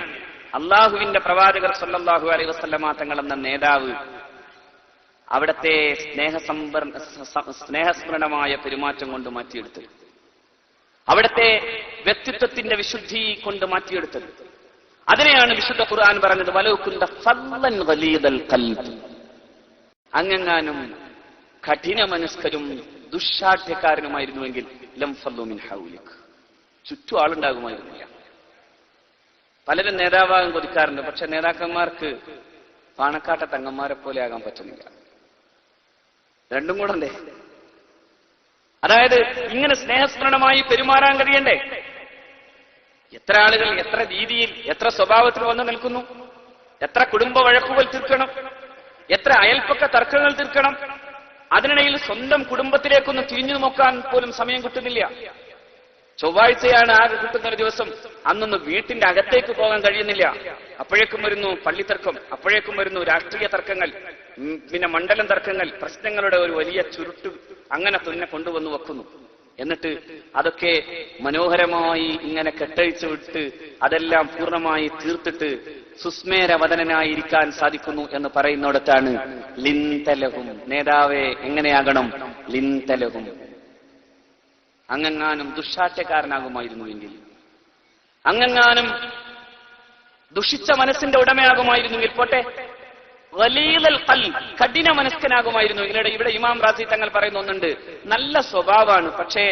അള്ളാഹുവിന്റെ പ്രവാചകർ സല്ലല്ലാഹു അലൈഹി വസല്ലമ തങ്ങൾ എന്ന നേതാവ് അവിടത്തെ സ്നേഹസ്മരണമായ പെരുമാറ്റം കൊണ്ട് മാറ്റിയെടുത്തത്, അവിടത്തെ വ്യക്തിത്വത്തിന്റെ വിശുദ്ധി കൊണ്ട് മാറ്റിയെടുത്തത്. അതിനെയാണ് വിശുദ്ധ ഖുർആൻ പറഞ്ഞത്, വലൗ കുന്ത ഫല്ലൻ ഗലീദൽ ഖൽബ്, അങ്ങെങ്ങാനും കഠിന മനസ്കരും ദുശ്ശാഠ്യക്കാരനുമായിരുന്നുവെങ്കിൽ ലം ഫല്ലു മിൻ ഹൗലിക്, ചുറ്റും ആളുണ്ടാകുമായിരുന്നില്ല. പലരും നേതാവാകാൻ കൊതിക്കാറുണ്ട്, പക്ഷെ നേതാക്കന്മാർക്ക് പാണക്കാട്ട തങ്ങന്മാരെ പോലെ ആകാൻ പറ്റുന്നില്ല. രണ്ടും കൂടെ ഉണ്ടേ. അതായത് ഇങ്ങനെ സ്നേഹസ്മരണമായി പെരുമാറാൻ കഴിയണ്ടേ? എത്ര ആളുകൾ എത്ര രീതിയിൽ എത്ര സ്വഭാവത്തിൽ വന്നു നിൽക്കുന്നു, എത്ര കുടുംബ വഴക്കുകൾ തീർക്കണം, എത്ര അയൽപ്പക്ക തർക്കങ്ങൾ തീർക്കണം. അതിനിടയിൽ സ്വന്തം കുടുംബത്തിലേക്കൊന്ന് തിരിഞ്ഞു നോക്കാൻ പോലും സമയം കിട്ടുന്നില്ല. ചൊവ്വാഴ്ചയാണ് ആകെ കിട്ടുന്ന ഒരു ദിവസം, അന്നൊന്ന് വീട്ടിന്റെ അകത്തേക്ക് പോകാൻ കഴിയുന്നില്ല. അപ്പോഴേക്കും വരുന്നു പള്ളിത്തർക്കം, അപ്പോഴേക്കും വരുന്നു രാഷ്ട്രീയ തർക്കങ്ങൾ, പിന്നെ മണ്ഡലം തർക്കങ്ങൾ, പ്രശ്നങ്ങളുടെ ഒരു വലിയ ചുരുട്ട് അങ്ങനെ തന്നെ കൊണ്ടുവന്ന് വെക്കുന്നു. എന്നിട്ട് അതൊക്കെ മനോഹരമായി ഇങ്ങനെ കെട്ടഴിച്ചു വിട്ട് അതെല്ലാം പൂർണ്ണമായി തീർത്തിട്ട് സുസ്മേരവദനായിരിക്കാൻ സാധിക്കുന്നു എന്ന് പറയുന്നിടത്താണ് ലിന്തലഹും, നേതാവെ എങ്ങനെയാകണം, ലിന്തലഹും, അങ്ങെങ്ങാനും ദുശ്ശാഠ്യക്കാരനാകുമായിരുന്നുവെങ്കിൽ, അങ്ങെങ്ങാനും ദുഷിച്ച മനസ്സിന്റെ ഉടമയാകുമായിരുന്നുവെങ്കിൽ പോട്ടെ, ഗലീദൽ ഖൽബ്, കഠിന മനസ്കനാകുമായിരുന്നു. ഇവിടെ ഇമാം റാസി തങ്ങൾ പറയുന്ന ഒന്നുണ്ട്, നല്ല സ്വഭാവമാണ്, പക്ഷേ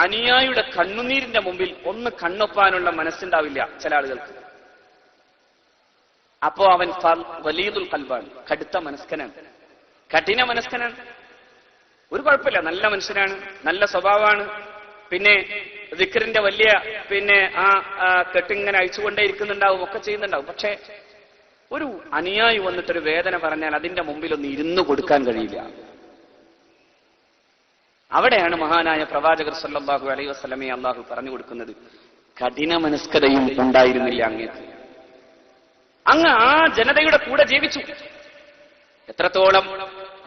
അനുയായിയുടെ കണ്ണുനീരിന്റെ മുമ്പിൽ ഒന്ന് കണ്ണൊപ്പാനുള്ള മനസ്സുണ്ടാവില്ല ചില ആളുകൾക്ക്. അപ്പോ അവൻ ഗലീദുൽ ഖൽബാണ്, കടുത്ത മനസ്കനാണ്, കഠിന മനസ്കനാണ്. ഒരു കുഴപ്പമില്ല, നല്ല മനുഷ്യനാണ്, നല്ല സ്വഭാവമാണ്, പിന്നെ ദിക്റിന്റെ വലിയ പിന്നെ ആ കെട്ടിങ്ങനെ അയച്ചുകൊണ്ടേ ഇരിക്കുന്നുണ്ടാവും, ഒക്കെ ചെയ്യുന്നുണ്ടാവും. പക്ഷേ ഒരു അനുയായി വന്നിട്ടൊരു വേദന പറഞ്ഞാൽ അതിന്റെ മുമ്പിൽ ഒന്ന് ഇരുന്നു കൊടുക്കാൻ കഴിയില്ല. അവിടെയാണ് മഹാനായ പ്രവാചകർ സല്ലല്ലാഹു അലൈഹി വസല്ലമയെ അള്ളാഹു പറഞ്ഞു കൊടുക്കുന്നത്, കഠിന മനസ്കതയും ഉണ്ടായിരുന്നില്ല അങ്ങേക്ക്. അങ്ങ് ആ ജനതയുടെ കൂടെ ജീവിച്ചു. എത്രത്തോളം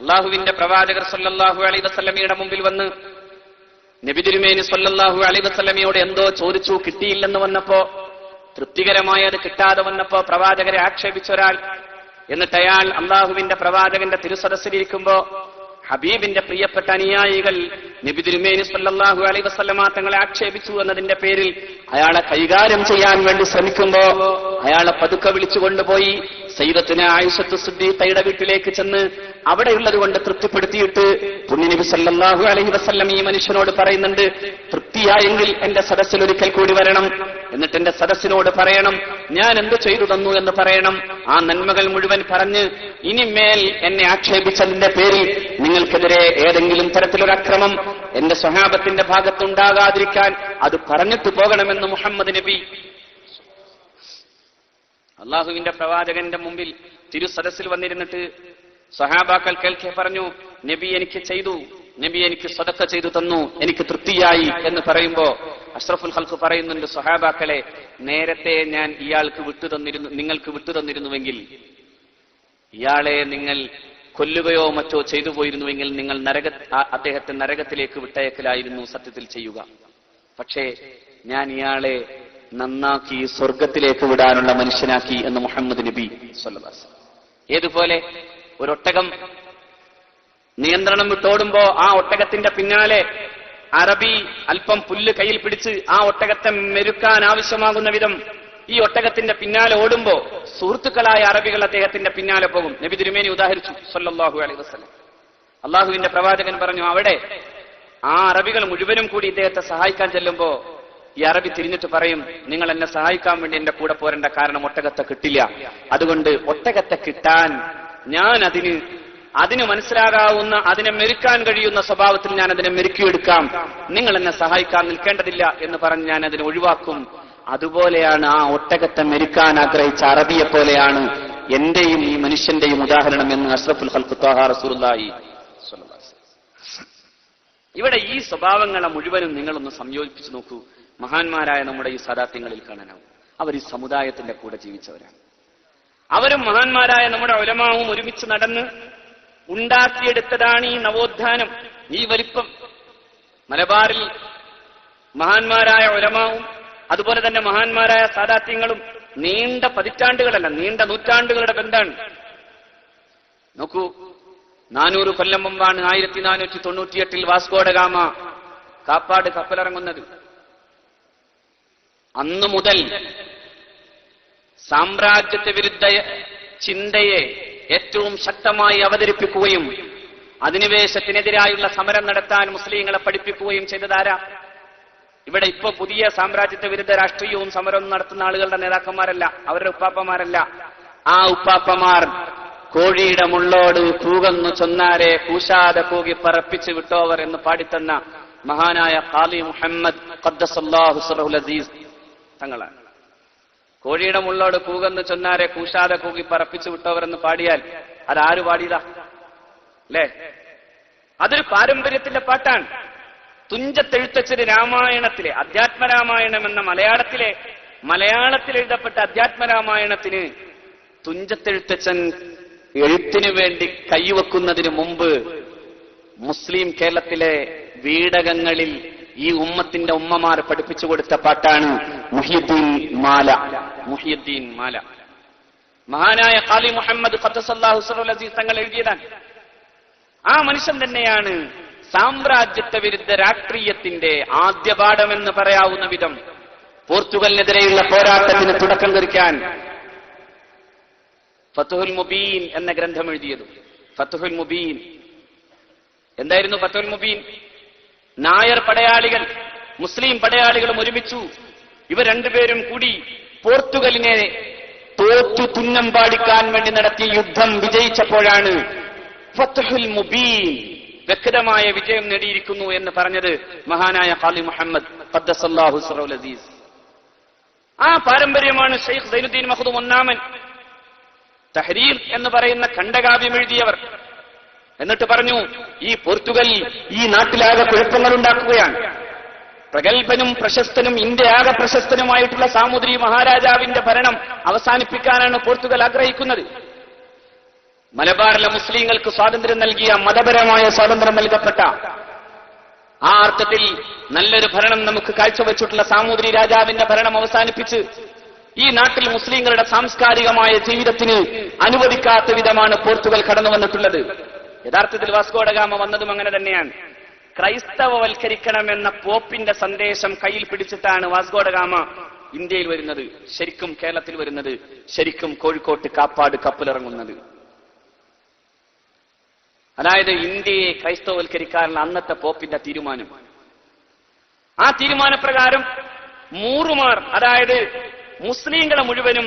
അള്ളാഹുവിന്റെ പ്രവാചകർ സല്ലല്ലാഹു അലൈഹി വസല്ലമയുടെ മുമ്പിൽ വന്ന് നബി തിരുമേനി സല്ലല്ലാഹു അലൈഹി വസല്ലമയോട് എന്തോ ചോദിച്ചു, കിട്ടിയില്ലെന്ന് വന്നപ്പോ, തൃപ്തികരമായി അത് കിട്ടാതെ വന്നപ്പോ പ്രവാചകരെ ആക്ഷേപിച്ച ഒരാൾ, എന്നിട്ട് അയാൾ അള്ളാഹുവിന്റെ പ്രവാചകന്റെ തിരുസദസ്സിലിരിക്കുമ്പോ ഹബീബിന്റെ പ്രിയപ്പെട്ട അനുയായികൾ നബി തിരുമേനി സല്ലല്ലാഹു അലൈഹി വസല്ലമ തങ്ങളെ ആക്ഷേപിച്ചു എന്നതിന്റെ പേരിൽ അയാളെ കൈകാര്യം ചെയ്യാൻ വേണ്ടി ശ്രമിക്കുമ്പോ അയാളെ പതുക്കെ വിളിച്ചു കൊണ്ടുപോയി സയ്യിദത്തുനാ ആയിഷത്തു സിദ്ദീഖയുടെ വീട്ടിലേക്ക് ചെന്ന് അവിടെയുള്ളത് കൊണ്ട് തൃപ്തിപ്പെടുത്തിയിട്ട് പുണ്യനബി സല്ലല്ലാഹു അലൈഹി വസല്ലം ഈ മനുഷ്യനോട് പറയുന്നുണ്ട്, തൃപ്തിയായെങ്കിൽ എന്റെ സദസ്സിൽ ഒരിക്കൽ കൂടി വരണം, എന്നിട്ട് എന്റെ സദസ്സിനോട് പറയണം ഞാൻ എന്ത് ചെയ്തു തന്നു എന്ന് പറയണം. ആ നന്മകൾ മുഴുവൻ പറഞ്ഞ് ഇനിമേൽ എന്നെ ആക്ഷേപിച്ചതിന്റെ പേരിൽ നിങ്ങൾക്കെതിരെ ഏതെങ്കിലും തരത്തിലൊരു അക്രമം എന്റെ സ്വഹാബത്തിന്റെ ഭാഗത്തുണ്ടാകാതിരിക്കാൻ അത് പറഞ്ഞിട്ട് പോകണമെന്ന് മുഹമ്മദ് നബി അള്ളാഹുവിന്റെ പ്രവാചകന്റെ മുമ്പിൽ തിരുസദസ്സിൽ വന്നിരുന്നിട്ട് സ്വഹാബാക്കൾ കേൾക്കെ പറഞ്ഞു, നബി എനിക്ക് ചെയ്തു, നബി എനിക്ക് സദഖ ചെയ്തു തന്നു, എനിക്ക് തൃപ്തിയായി എന്ന് പറയുമ്പോ അഷ്റഫുൽ ഖൽഖ് പറയുന്നുണ്ട്, സ്വഹാബാക്കളെ, നേരത്തെ ഞാൻ നിങ്ങൾക്ക് വിട്ടുതന്നിരുന്നുവെങ്കിൽ, ഇയാളെ നിങ്ങൾ കൊല്ലുകയോ മറ്റോ ചെയ്തു പോയിരുന്നുവെങ്കിൽ നിങ്ങൾ അദ്ദേഹത്തെ നരകത്തിലേക്ക് വിട്ടയക്കലായിരുന്നു സത്യത്തിൽ ചെയ്യുക. പക്ഷേ ഞാൻ ഇയാളെ നന്നാക്കി സ്വർഗത്തിലേക്ക് വിടാനുള്ള മനുഷ്യനാക്കി എന്ന് മുഹമ്മദ് നബി സ്വല്ലല്ലാഹു അലൈഹി വസല്ലം. ഏതുപോലെ ഒരൊട്ടകം നിയന്ത്രണം വിട്ടോടുമ്പോ ആ ഒട്ടകത്തിന്റെ പിന്നാലെ അറബി അല്പം പുല്ല് കയ്യിൽ പിടിച്ച് ആ ഒട്ടകത്തെ മെരുക്കാൻ ആവശ്യമാകുന്ന വിധം ഈ ഒട്ടകത്തിന്റെ പിന്നാലെ ഓടുമ്പോ സുഹൃത്തുക്കളായ അറബികൾ അദ്ദേഹത്തിന്റെ പിന്നാലെ പോകും. നബി തിരുമേനി ഉദാഹരിച്ചു സല്ലല്ലാഹു അലൈഹി വസല്ലം. അള്ളാഹുവിന്റെ പ്രവാചകൻ പറഞ്ഞു, അവിടെ ആ അറബികൾ മുഴുവനും കൂടി ഇദ്ദേഹത്തെ സഹായിക്കാൻ ചെല്ലുമ്പോ ഈ അറബി തിരിഞ്ഞിട്ട് പറയും, നിങ്ങൾ എന്നെ സഹായിക്കാൻ വേണ്ടി എന്റെ കൂടെ പോരേണ്ട, കാരണം ഒട്ടകത്തെ കിട്ടില്ല. അതുകൊണ്ട് ഒട്ടകത്തെ കിട്ടാൻ ഞാൻ അതിന് മനസ്സിലാകാവുന്ന, അതിനെ മെരുക്കാൻ കഴിയുന്ന സ്വഭാവത്തിൽ ഞാൻ അതിനെ മെരുക്കിയെടുക്കാം, നിങ്ങൾ എന്നെ സഹായിക്കാൻ നിൽക്കേണ്ടതില്ല എന്ന് പറഞ്ഞ് ഞാൻ അതിനെ ഒഴിവാക്കും. അതുപോലെയാണ് ആ ഒട്ടകത്തെ മെരുക്കാൻ ആഗ്രഹിച്ച അറബിയെ പോലെയാണ് എന്റെയും ഈ മനുഷ്യന്റെയും ഉദാഹരണം എന്ന് അഷ്റഫുൽ ഖൽഖ് ത്വാഹ റസൂലുള്ളാഹി സ്വല്ലല്ലാഹു അലൈഹി വസല്ലം. ഇവിടെ ഈ സ്വഭാവങ്ങളെ മുഴുവനും നിങ്ങളൊന്ന് സംയോജിപ്പിച്ചു നോക്കൂ. മഹാന്മാരായ നമ്മുടെ ഈ സാദാത്യങ്ങളിൽ കാണാനാവും. അവർ ഈ സമുദായത്തിന്റെ കൂടെ ജീവിച്ചവരാണ്. അവരും മഹാന്മാരായ നമ്മുടെ ഉലമാവും ഒരുമിച്ച് നടന്ന് ഉണ്ടാക്കിയെടുത്തതാണ് ഈ നവോത്ഥാനം, ഈ വലിപ്പം. മലബാറിൽ മഹാന്മാരായ ഉലമാവും അതുപോലെ തന്നെ മഹാന്മാരായ സാദാത്യങ്ങളും നീണ്ട പതിറ്റാണ്ടുകളല്ല, നീണ്ട നൂറ്റാണ്ടുകളുടെ ബന്ധാണ്. നോക്കൂ, 400 കൊല്ലം മുമ്പാണ് 1498 വാസ്കോഡ ഗാമ കാപ്പാട് കപ്പലിറങ്ങുന്നത്. അന്നു മുതൽ സാമ്രാജ്യത്വ വിരുദ്ധ ചിന്തയെ ഏറ്റവും ശക്തമായി അവതരിപ്പിക്കുകയും അധിനിവേശത്തിനെതിരായുള്ള സമരം നടത്താൻ മുസ്ലിങ്ങളെ പഠിപ്പിക്കുകയും ചെയ്തതാരാ? ഇവിടെ ഇപ്പോ പുതിയ സാമ്രാജ്യത്വ വിരുദ്ധ രാഷ്ട്രീയവും സമരവും നടത്തുന്ന ആളുകളുടെ നേതാക്കന്മാരല്ല, അവരുടെ ഉപ്പാപ്പമാരല്ല. ആ ഉപ്പാപ്പമാർ കോഴിയുടെ മുള്ളോട് കൂകന്നു ചൊന്നാരെ കൂശാതെ കൂകി പറപ്പിച്ച് വിട്ടോവർ എന്ന് പാടിത്തന്ന മഹാനായ ഖാലി മുഹമ്മദ് ഖദ്ദസല്ലാഹു സിറഹുൽ അസീസ് തങ്ങളാണ്. കോഴിയുടെ മുള്ളോട് കൂകന്ന് ചൊന്നാരെ കൂശാതെ കൂകി പറപ്പിച്ചു വിട്ടവരെന്ന് പാടിയാൽ അതാര് പാടിയതാ? അല്ലേ? അതൊരു പാരമ്പര്യത്തിന്റെ പാട്ടാണ്. തുഞ്ചത്തെഴുത്തച്ഛന് രാമായണത്തിലെ അധ്യാത്മരാമായണം എന്ന മലയാളത്തിൽ എഴുതപ്പെട്ട അധ്യാത്മരാമായണത്തിന് തുഞ്ചത്തെഴുത്തച്ഛൻ എഴുത്തിനു വേണ്ടി കൈവെക്കുന്നതിന് മുമ്പ് മുസ്ലിം കേരളത്തിലെ വീടകങ്ങളിൽ ഈ ഉമ്മത്തിന്റെ ഉമ്മമാർ പഠിപ്പിച്ചു കൊടുത്ത പാട്ടാണ് മുഹിയുദ്ദീൻ മാല. മഹാനായ ഖാലി മുഹമ്മദ് ഖദ്ദസല്ലാഹു സിറഹുൽ അസീസ് തങ്ങൾ എഴുതിയതാണ്. ആ മനുഷ്യൻ തന്നെയാണ് സാമ്രാജ്യത്വ വിരുദ്ധ രാഷ്ട്രീയത്തിന്റെ ആദ്യ പാഠമെന്ന് പറയാവുന്ന വിധം പോർച്ചുഗലിനെതിരെയുള്ള പോരാട്ടത്തിന് തുടക്കം കുറിക്കാൻ ഫത്ഹുൽ മുബീൻ എന്ന ഗ്രന്ഥം എഴുതിയത്. ഫത്ഹുൽ മുബീൻ എന്തായിരുന്നു? ഫത്ഹുൽ മുബീൻ നായർ പടയാളികൾ മുസ്ലിം പടയാളികളും ഒരുമിച്ചു. ഇവർ രണ്ടുപേരും കൂടി പോർച്ചുഗലിനെ തോറ്റു തുന്നം പാടിക്കാൻ വേണ്ടി നടത്തിയ യുദ്ധം വിജയിച്ചപ്പോഴാണ് ഫത്ഹുൽ മുബീൻ, വ്യക്തമായ വിജയം നേടിയിരിക്കുന്നു എന്ന് പറഞ്ഞത് മഹാനായ ഖാലി മുഹമ്മദ് ഖദ്ദസല്ലാഹു സിറഹുൽ അസീസ്. ആ പാരമ്പര്യമാണ് ഷെയ്ഖ് സൈനുദ്ദീൻ മഖ്ദൂം ഒന്നാമൻ തഹ്രീർ എന്ന് പറയുന്ന ഖണ്ഡകാവ്യം എഴുതിയവർ. എന്നിട്ട് പറഞ്ഞു, ഈ പോർച്ചുഗൽ ഈ നാട്ടിലാകെ കുഴപ്പങ്ങൾ ഉണ്ടാക്കുകയാണ്. പ്രഗത്ഭനും പ്രശസ്തനും ഇന്ത്യയാകെ പ്രശസ്തനുമായിട്ടുള്ള സാമൂതിരി മഹാരാജാവിന്റെ ഭരണം അവസാനിപ്പിക്കാനാണ് പോർച്ചുഗൽ ആഗ്രഹിക്കുന്നത്. മലബാറിലെ മുസ്ലിങ്ങൾക്ക് സ്വാതന്ത്ര്യം നൽകിയ, മതപരമായ സ്വാതന്ത്ര്യം നൽകപ്പെട്ട, ആ അർത്ഥത്തിൽ നല്ലൊരു ഭരണം നമുക്ക് കാഴ്ചവെച്ചിട്ടുള്ള സാമൂതിരി രാജാവിന്റെ ഭരണം അവസാനിപ്പിച്ച് ഈ നാട്ടിൽ മുസ്ലിങ്ങളുടെ സാംസ്കാരികമായ ജീവിതത്തിന് അനുവദിക്കാത്ത വിധമാണ് പോർച്ചുഗൽ കടന്നു വന്നിട്ടുള്ളത്. യഥാർത്ഥത്തിൽ വാസ്കോഡ ഗാമ വന്നതും അങ്ങനെ തന്നെയാണ്. ക്രൈസ്തവവൽക്കരിക്കണമെന്ന പോപ്പിന്റെ സന്ദേശം കയ്യിൽ പിടിച്ചിട്ടാണ് വാസ്കോഡ ഗാമ ഇന്ത്യയിൽ വരുന്നത്, ശരിക്കും കേരളത്തിൽ വരുന്നത്, ശരിക്കും കോഴിക്കോട്ട് കാപ്പാട് കപ്പലിറങ്ങുന്നത്. അതായത് ഇന്ത്യയെ ക്രൈസ്തവവൽക്കരിക്കാനുള്ള അന്നത്തെ പോപ്പിന്റെ തീരുമാനം. ആ തീരുമാനപ്രകാരം മൂറുമാർ, അതായത് മുസ്ലിങ്ങളെ മുഴുവനും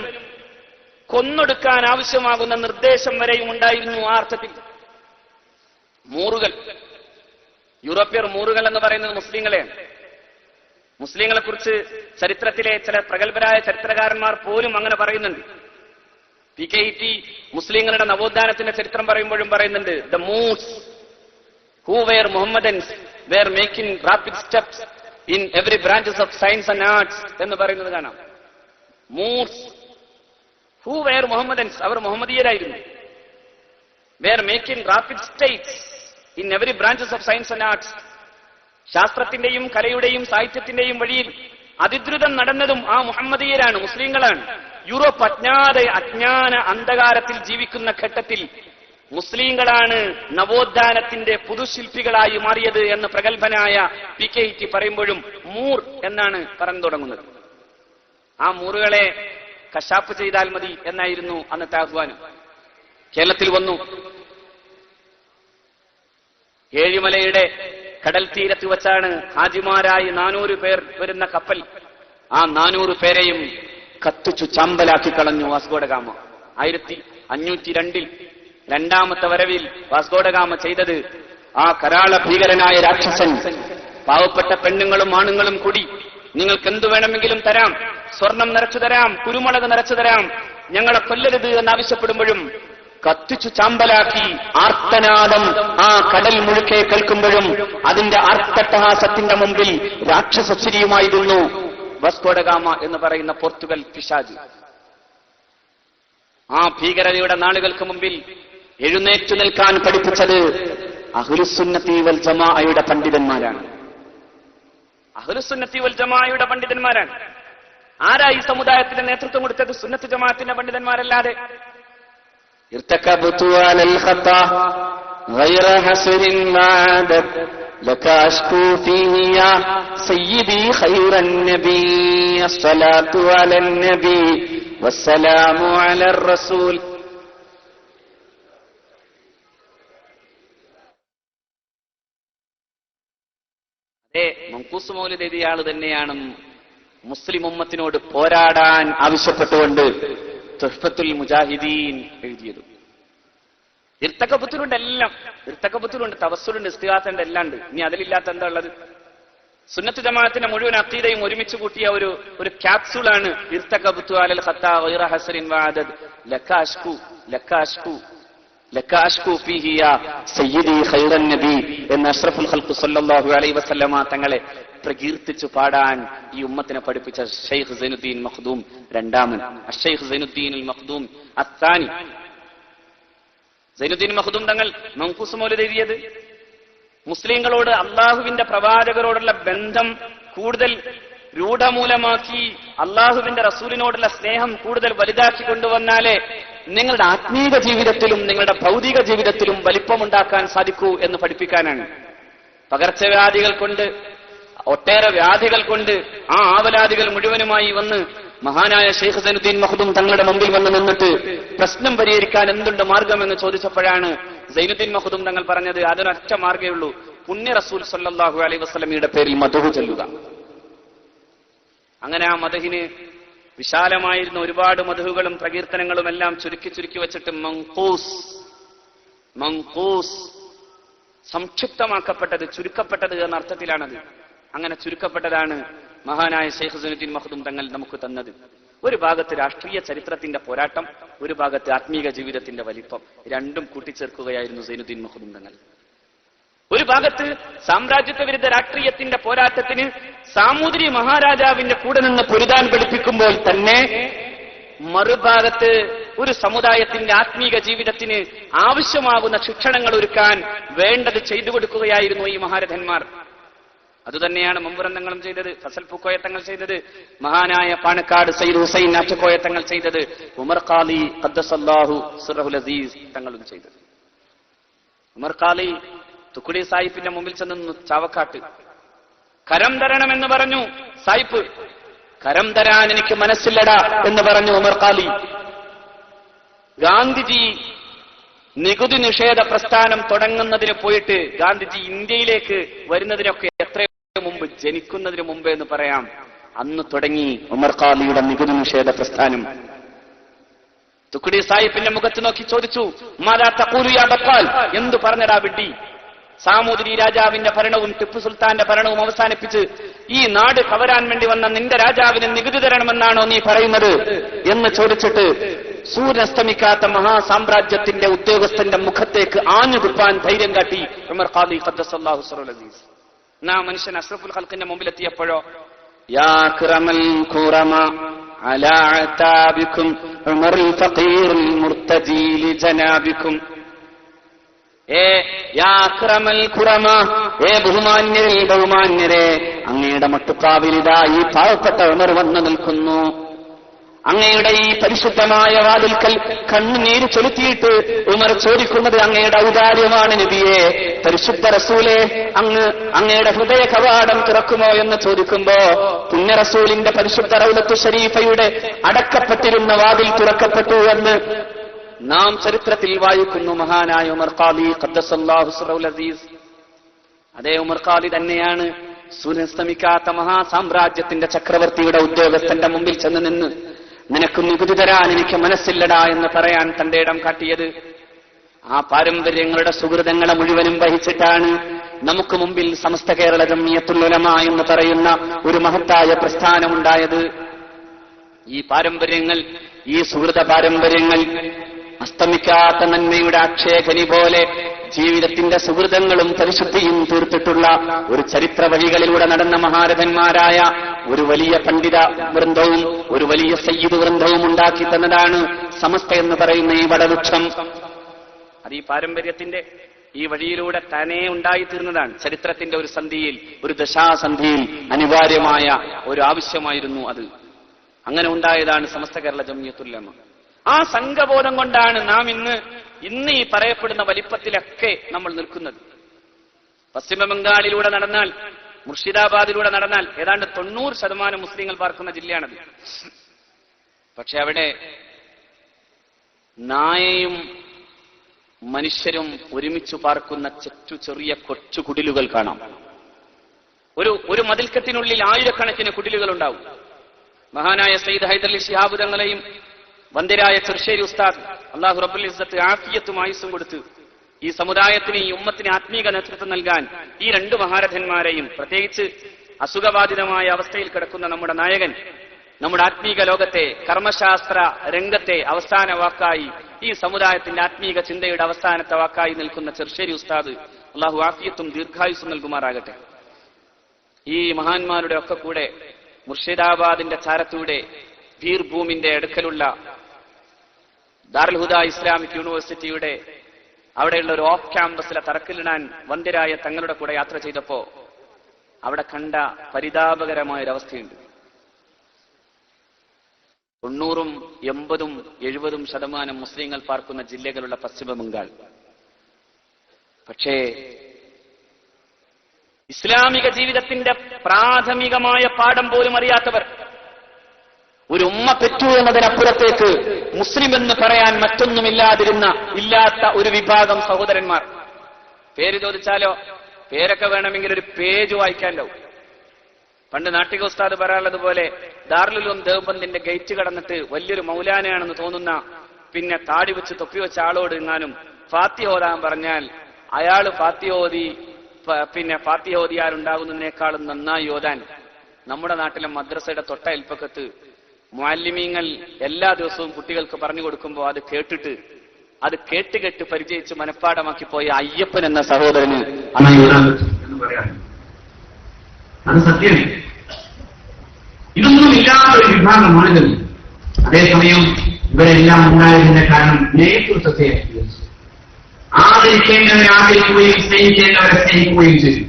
കൊന്നൊടുക്കാൻ ആവശ്യമാകുന്ന നിർദ്ദേശം വരെയും ഉണ്ടായിരുന്നു. ആ അർത്ഥത്തിൽ മൂറുകൾ, യൂറോപ്യർ മൂറുകൾ എന്ന് പറയുന്നത് മുസ്ലിങ്ങളെയാണ്. മുസ്ലിങ്ങളെ കുറിച്ച് ചരിത്രത്തിലെ ചില പ്രഗത്ഭരായ ചരിത്രകാരന്മാർ പോലും അങ്ങനെ പറയുന്നുണ്ട്. PKET മുസ്ലിങ്ങളുടെ നവോത്ഥാനത്തിന്റെ ചരിത്രം പറയുമ്പോഴും പറയുന്നുണ്ട്, the Moors who were Mohammedans were making rapid steps in every branches of science and arts എന്ന് പറയുന്നത് കാണാം. മൂർസ് ഹൂ വെയർ മുഹമ്മദൻസ്, അവർ മുഹമ്മദീയരായിരുന്നു. Were making rapid steps in every branches of science and arts, ശാസ്ത്രത്തിന്റെയും കലയുടെയും സാഹിത്യത്തിന്റെയും വഴിയിൽ അതിദ്രുതം നടന്നതും ആ മുഹമ്മദീയരാണ്, മുസ്ലിങ്ങളാണ്. യൂറോപ്പ് അജ്ഞാന അന്ധകാരത്തിൽ ജീവിക്കുന്ന ഘട്ടത്തിൽ മുസ്ലിങ്ങളാണ് നവോത്ഥാനത്തിന്റെ പുതുശില്പികളായി മാറിയത് എന്ന് പ്രഗത്ഭനായ PKET പറയുമ്പോഴും മൂർ എന്നാണ് പറഞ്ഞു തുടങ്ങുന്നത്. ആ മൂറുകളെ കശാപ്പ് ചെയ്താൽ മതി എന്നായിരുന്നു അന്നത്തെ ആഹ്വാനം. കേരളത്തിൽ വന്നു. ഏഴിമലയുടെ കടൽ തീരത്ത് വച്ചാണ് ഹാജിമാരായി 400 പേർ വരുന്ന കപ്പൽ. ആ 400 പേരെയും കത്തിച്ചു ചാമ്പലാക്കി കളഞ്ഞു വാസ്കോഡഗാമ. 1502 രണ്ടാമത്തെ വരവിൽ വാസ്കോഡഗാമ ചെയ്തത്, ആ കരാള ഭീകരനായ രാക്ഷസൻ പാവപ്പെട്ട പെണ്ണുങ്ങളും ആണുങ്ങളും കൂടി നിങ്ങൾക്ക് എന്തു വേണമെങ്കിലും തരാം, സ്വർണം നിറച്ചു തരാം, കുരുമുളക് നിറച്ചു തരാം, ഞങ്ങളെ കൊല്ലരുത് എന്നാവശ്യപ്പെടുമ്പോഴും കത്തിച്ചു ചാമ്പലാക്കി ആർത്തനാദം ആ കടൽ മുഴുക്കെ കേൾക്കുമ്പോഴും അതിന്റെ ആർത്തട്ടഹാസത്തിന്റെ മുമ്പിൽ രാക്ഷസച്ചിരിയുമായിരുന്നു വാസ്കോഡഗാമ എന്ന് പറയുന്ന പോർച്ചുഗൽ പിശാച്. ആ ഭീകരതയുടെ നാളുകൾക്ക് മുമ്പിൽ എഴുന്നേറ്റു നിൽക്കാൻ പഠിപ്പിച്ചത് അഹ്ലുസുന്നത്തി വൽ ജമാഅയുടെ പണ്ഡിതന്മാരാണ്. അഹ്ലുസുന്നത്തി വൽ ജമാഅയുടെ പണ്ഡിതന്മാരാണ്. ആരാ ഈ സമുദായത്തിന് നേതൃത്വം കൊടുത്തത്? സുന്നത്ത് ജമാഅത്തിന്റെ പണ്ഡിതന്മാരല്ലാതെ. ارتكبت على الخطا غير حسر وعادت لك أشكو فيه يا سيدي خير النبي الصلاة على النبي والسلام على الرسول. അതെ, മങ്കൂസ് മൗലിദ് എഴുതിയ ആള് തന്നെയാണ് മുസ്ലിം ഉമ്മത്തിനോട് പോരാടാൻ ആവശ്യപ്പെട്ടുകൊണ്ട് തുഹ്ഫത്തുൽ മുജാഹിദീൻ എഴുതിയത്. ഇർത്തക്കബുത്തിലുണ്ട് എല്ലാം, ഇർത്തക്കബുത്തിലുണ്ട്, തവസ്സുലുണ്ട്, ഇസ്തിഗാസയുണ്ട്, എല്ലാം ഉണ്ട്. ഇനി അതിലില്ലാത്ത എന്താ ഉള്ളത്? സുന്നത്ത് ജമാഅത്തിന്റെ മുഴുവൻ അഖീദയും ഒരുമിച്ച് കൂട്ടിയ ഒരു ക്യാപ്സൂളാണ് ഇർത്തക്കബുത്തു അലൽ ഖത്താ ഗൈറ ഹസ്രിൻ വഅദദ് ലക അഷ്കു ലക അഷ്കു ലക അഷ്കു ഫീഹി യാ സയ്യിദി ഖൈറൻ നബി എന്ന അഷ്റഫുൽ ഖൽഖ് സല്ലല്ലാഹു അലൈഹി വസല്ലമ തങ്ങളെ പ്രകീർത്തിച്ചു പാടാൻ ഈ ഉമ്മത്തിനെ പഠിപ്പിച്ച ഷെയ്ഖ് സൈനുദ്ദീൻ മഖ്ദൂം രണ്ടാമൻ, അഷ്ശൈഖ് സൈനുദ്ദീൻ അൽ മഖ്ദൂം അത്താനി. സൈനുദ്ദീൻ മഖ്ദൂം തങ്ങൾ മങ്കൂസ് മൗലിദ് എഴുതിയത് മുസ്ലിങ്ങളോട് അള്ളാഹുവിന്റെ പ്രവാചകരോടുള്ള ബന്ധം കൂടുതൽ രൂഢമൂലമാക്കി അള്ളാഹുവിന്റെ റസൂലിനോടുള്ള സ്നേഹം കൂടുതൽ വലുതാക്കി കൊണ്ടുവന്നാലേ നിങ്ങളുടെ ആത്മീക ജീവിതത്തിലും നിങ്ങളുടെ ഭൗതിക ജീവിതത്തിലും വലിപ്പമുണ്ടാക്കാൻ സാധിക്കൂ എന്ന് പഠിപ്പിക്കാനാണ്. പകർച്ചവ്യാധികൾ കൊണ്ട്, ഒട്ടേറെ വ്യാധികൾ കൊണ്ട് ആ ആവലാദികൾ മുഴുവനുമായി വന്ന് മഹാനായ ഷെയ്ഖ് സൈനുദ്ദീൻ മഖ്ദൂം തങ്ങളുടെ മുമ്പിൽ വന്ന് നിന്നിട്ട് പ്രശ്നം പരിഹരിക്കാൻ എന്തുണ്ട് മാർഗമെന്ന് ചോദിച്ചപ്പോഴാണ് സൈനുദ്ദീൻ മഖ്ദൂം തങ്ങൾ പറഞ്ഞത്, അതിനൊറ്റ മാർഗ്ഗമേ ഉള്ളൂ, പുണ്യ റസൂൽ സല്ലല്ലാഹു അലൈഹി വസല്ലമയുടെ പേരിൽ മദ്ഹ് ചൊല്ലുക. അങ്ങനെ ആ മദ്ഹിന് വിശാലമായിരുന്ന ഒരുപാട് മദ്ഹുകളും പ്രകീർത്തനങ്ങളും എല്ലാം ചുരുക്കി ചുരുക്കി വെച്ചിട്ട് മങ്കൂസ് സംക്ഷിപ്തമാക്കപ്പെട്ടത്, ചുരുക്കപ്പെട്ടത് എന്ന അർത്ഥത്തിലാണത്. അങ്ങനെ ചുരുക്കപ്പെട്ടതാണ് മഹാനായ ഷെയ്ഖ് സൈനുദ്ദീൻ മഖ്ദൂം തങ്ങൾ നമുക്ക് തന്നത്. ഒരു ഭാഗത്ത് രാഷ്ട്രീയ ചരിത്രത്തിന്റെ പോരാട്ടം, ഒരു ഭാഗത്ത് ആത്മീക ജീവിതത്തിന്റെ വലിപ്പം, രണ്ടും കൂട്ടിച്ചേർക്കുകയായിരുന്നു സൈനുദ്ദീൻ മഖ്ദൂം തങ്ങൾ. ഒരു ഭാഗത്ത് സാമ്രാജ്യത്വ വിരുദ്ധ രാഷ്ട്രീയത്തിന്റെ പോരാട്ടത്തിന് സാമൂതിരി മഹാരാജാവിന്റെ കൂടെ നിന്ന് പൊരുതാൻ പഠിപ്പിക്കുമ്പോൾ തന്നെ മറുഭാഗത്ത് ഒരു സമുദായത്തിന്റെ ആത്മീക ജീവിതത്തിന് ആവശ്യമാകുന്ന ശിക്ഷണങ്ങൾ ഒരുക്കാൻ വേണ്ടത് ചെയ്തു കൊടുക്കുകയായിരുന്നു ഈ മഹാരഥന്മാർ. അതുതന്നെയാണ് മമ്പുറന്തങ്ങളും ചെയ്തത്, ഫസൽ പൂക്കോയത്തങ്ങൾ ചെയ്തത്, മഹാനായ പാണക്കാട് സയ്യിദ് ഹുസൈൻ നാട്ടുകോയത്തങ്ങൾ ചെയ്തത്, ഉമർ ഖാലി ഖദ്ദസല്ലാഹു സിർറഹുൽ അസീസ് തങ്ങളും ചെയ്തത്. ഉമർ ഖാലി തുക്കുടി സായിപ്പിന്റെ മുമ്പിൽ ചെന്നു ചാവക്കാട്ട് കരം തരണമെന്ന് പറഞ്ഞു. സായിപ്പ്, കരം തരാൻ എനിക്ക് മനസ്സില്ലടാ എന്ന് പറഞ്ഞു ഉമർ ഖാലി. ഗാന്ധിജി നികുതി നിഷേധ പ്രസ്ഥാനം തുടങ്ങുന്നതിന് പോയിട്ട് ഗാന്ധിജി ഇന്ത്യയിലേക്ക് വരുന്നതിനൊക്കെ എത്രയോ മുമ്പ്, ജനിക്കുന്നതിന് മുമ്പ് എന്ന് പറയാം, അന്ന് തുടങ്ങി ഉമർ ഖാലിയുടെ നികുതി നിഷേധ പ്രസ്ഥാനം. തുക്കടി സാഹിബിന്റെ മുഖത്ത് നോക്കി ചോദിച്ചു, മാതാ തഖൂലു യാ ബഖാൽ, എന്തു പറഞ്ഞടാ വിഡ്ഢി? സാമൂതിരി രാജാവിന്റെ ഭരണവും ടിപ്പു സുൽത്താന്റെ ഭരണവും അവസാനിപ്പിച്ച് ഈ നാട് കവരാൻ വേണ്ടി വന്ന നിന്റെ രാജാവിന് നികുതി തരണമെന്നാണോ നീ പറയുന്നത് എന്ന് ചോദിച്ചിട്ട് സൂര്യസ്തമിക്കാത്ത മഹാസാമ്രാജ്യത്തിന്റെ ഉദ്യോഗസ്ഥന്റെ മുഖത്തേക്ക് ആഞ്ഞുകുപ്പാൻ ധൈര്യം കാട്ടി ഉമർ ഖാലി ഖദ്ദസല്ലാഹു സിറഹുൽ അസീസ്. എന്നാ മനുഷ്യൻ അഷ്റഫുൽ ഖൽഖിന്റെ മുമ്പിലെത്തിയപ്പോഴോ, യാ അക്രമൽ ഖുറമ അലാ അതാബികും ഉമറുൽ ഫഖീറുൽ മുർതജി ലിജനാബികും, യാ അക്രമൽ ഖുറമ, ബഹുമാന്യരെ, അങ്ങയുടെ മട്ടുക്കാവിലിതാ ഈ പാവപ്പെട്ട ഉമർ വന്നു നിൽക്കുന്നു. അങ്ങയുടെ ഈ പരിശുദ്ധമായ വാതിൽക്കൽ കണ്ണുനീര് ചൊലുത്തിയിട്ട് ഉമർ ചോദിക്കുന്നത് അങ്ങയുടെ ഔദാര്യമാണ് നബിയെ. പരിശുദ്ധ റസൂലെ, അങ്ങയുടെ ഹൃദയ കവാടം തുറക്കുമോ എന്ന് ചോദിക്കുമ്പോ പുണ്യ റസൂലിന്റെ പരിശുദ്ധ റൗലത്തു ഷരീഫയുടെ അടക്കപ്പെട്ടിരുന്ന വാതിൽ തുറക്കപ്പെട്ടു എന്ന് നാം ചരിത്രത്തിൽ വായിക്കുന്നു. മഹാനായ ഉമർ ഖാലി ഖദ്ദസല്ലാഹു സിറഹുൽ അസീസ്. അതേ ഉമർ ഖാലി തന്നെയാണ് സൂര്യസ്തമിക്കാത്ത മഹാസാമ്രാജ്യത്തിന്റെ ചക്രവർത്തിയുടെ ഉദ്യോഗസ്ഥന്റെ മുമ്പിൽ ചെന്ന് നിന്ന് നിനക്ക് നികുതി തരാൻ എനിക്ക് മനസ്സില്ലടാ എന്ന് പറയാൻ തന്റെ ഇടം കാട്ടിയത്. ആ പാരമ്പര്യങ്ങളുടെ സുഹൃതങ്ങളെ മുഴുവനും വഹിച്ചിട്ടാണ് നമുക്ക് മുമ്പിൽ സമസ്ത കേരള ജംഇയ്യത്തുൽ ഉലമ എന്ന് പറയുന്ന ഒരു മഹത്തായ പ്രസ്ഥാനമുണ്ടായത്. ഈ പാരമ്പര്യങ്ങൾ, ഈ സുഹൃത പാരമ്പര്യങ്ങൾ അസ്തമിക്കാത്ത നന്മയുടെ അക്ഷയഖനി പോലെ ജീവിതത്തിന്റെ സുഹൃതങ്ങളും പരിശുദ്ധിയും തീർത്തിട്ടുള്ള ഒരു ചരിത്ര വഴികളിലൂടെ നടന്ന മഹാരഥന്മാരായ ഒരു വലിയ പണ്ഡിത വൃന്ദവും ഒരു വലിയ സയ്യിദ് വൃന്ദവും ഉണ്ടാക്കി തന്നതാണ് സമസ്ത എന്ന് പറയുന്ന ഈ വടവൃക്ഷം. അത് ഈ പാരമ്പര്യത്തിന്റെ ഈ വഴിയിലൂടെ തന്നെ ഉണ്ടായിത്തീർന്നതാണ്. ചരിത്രത്തിന്റെ ഒരു സന്ധിയിൽ, ഒരു ദശാസന്ധിയിൽ അനിവാര്യമായ ഒരു ആവശ്യമായിരുന്നു അത്. അങ്ങനെ ഉണ്ടായതാണ് സമസ്ത കേരള ജംഇയ്യത്തുൽ ഉലമ. ആ സംഘബോധം കൊണ്ടാണ് നാം ഇന്ന് ഈ പറയപ്പെടുന്ന വലിപ്പത്തിലൊക്കെ നമ്മൾ നിൽക്കുന്നത്. പശ്ചിമ ബംഗാളിലൂടെ നടന്നാൽ, മുർഷിദാബാദിലൂടെ നടന്നാൽ ഏതാണ്ട് 90% മുസ്ലിങ്ങൾ പാർക്കുന്ന ജില്ലയാണത്. പക്ഷെ അവിടെ നായയും മനുഷ്യരും ഒരുമിച്ചു പാർക്കുന്ന ചെറിയ കൊച്ചു കുടിലുകൾ കാണാം. ഒരു മതിൽക്കത്തിനുള്ളിൽ ആയിരക്കണക്കിന് കുടിലുകൾ ഉണ്ടാവും. മഹാനായ സയ്യിദ് ഹൈദരലി ശിഹാബ് തങ്ങളെയും വന്ദരായ ചെറുശ്ശേരി ഉസ്താദ് അല്ലാഹു റബ്ബുൽ ഇസ്സത്ത് ആഫിയത്തും ആയുസ്സും കൊടുത്ത് ഈ സമുദായത്തിന്, ഈ ഉമ്മത്തിന് ആത്മീക നേതൃത്വം നൽകാൻ ഈ രണ്ടു മഹാരഥന്മാരെയും, പ്രത്യേകിച്ച് അസുഖബാധിതമായ അവസ്ഥയിൽ കിടക്കുന്ന നമ്മുടെ നായകൻ, നമ്മുടെ ആത്മീക ലോകത്തെ, കർമ്മശാസ്ത്ര രംഗത്തെ അവസാന വാക്കായി, ഈ സമുദായത്തിന്റെ ആത്മീക ചിന്തയുടെ അവസാനത്തെ വാക്കായി നിൽക്കുന്ന ചെറുശ്ശേരി ഉസ്താദ് അല്ലാഹു ആഫിയത്തും ദീർഘായുസ്സും നൽകുമാറാകട്ടെ. ഈ മഹാന്മാരുടെ ഒക്കെ കൂടെ മുർഷിദാബാദിന്റെ ചാരത്തൂടെ വീർഭൂമിന്റെ അടുക്കലുള്ള ദാറുൽ ഹുദ ഇസ്ലാമിക് യൂണിവേഴ്സിറ്റിയുടെ അവിടെയുള്ള ഒരു ഓഫ് ക്യാമ്പസിലെ തറക്കല്ലിടാൻ വന്ധ്യരായ തങ്ങളുടെ കൂടെ യാത്ര ചെയ്തപ്പോ അവിടെ കണ്ട പരിതാപകരമായൊരവസ്ഥയുണ്ട്. 90%, 80%, 70% മുസ്ലിങ്ങൾ പാർക്കുന്ന ജില്ലകളുള്ള പശ്ചിമ ബംഗാൾ. പക്ഷേ ഇസ്ലാമിക ജീവിതത്തിന്റെ പ്രാഥമികമായ പാഠം പോലും അറിയാത്തവർ, ഒരു ഉമ്മ പെറ്റു എന്നതിനപ്പുറത്തേക്ക് മുസ്ലിം എന്ന് പറയാൻ ഇല്ലാത്ത ഒരു വിഭാഗം സഹോദരന്മാർ. പേര് ചോദിച്ചാലോ, പേരൊക്കെ വേണമെങ്കിൽ ഒരു പേജ് വായിക്കാണ്ടാവും. പണ്ട് നാട്ടിക ഉസ്താദ് പറയാനുള്ളതുപോലെ ദാറുൽ ഉലൂം ദേവബന്ദിന്റെ ഗേറ്റ് കടന്നിട്ട് വലിയൊരു മൗലാനയാണെന്ന് തോന്നുന്ന, പിന്നെ താടി വെച്ച് തൊപ്പി വെച്ച ആളോട് എങ്ങാനും ഫാത്തിഹ ഓതാൻ പറഞ്ഞാൽ അയാള് ഫാത്തിഹ ഓതിയാലുണ്ടാകുന്നതിനേക്കാളും നന്നായി ഓതാൻ നമ്മുടെ നാട്ടിലെ മദ്രസയുടെ തൊട്ട അയൽപ്പക്കത്ത് മുഅല്ലിമീങ്ങൾ എല്ലാ ദിവസവും കുട്ടികൾക്ക് പറഞ്ഞു കൊടുക്കുമ്പോൾ അത് കേട്ട് പരിചയിച്ച് മനഃപ്പാടമാക്കി പോയ അയ്യപ്പൻ എന്ന സഹോദരന് എന്ന് പറയാം. അത് സത്യം. ഇതൊന്നും ഇല്ലാത്ത ഒരു വിഭാഗം ആളുകൾ. അതേസമയം ഇവരെല്ലാം ഉണ്ടായതിന്റെ കാരണം നേതൃത്വത്തെ ആദരിക്കേണ്ടവരെ ആദരിക്കുകയും സ്നേഹിക്കേണ്ടവരെ സ്നേഹിക്കുകയും ചെയ്തു.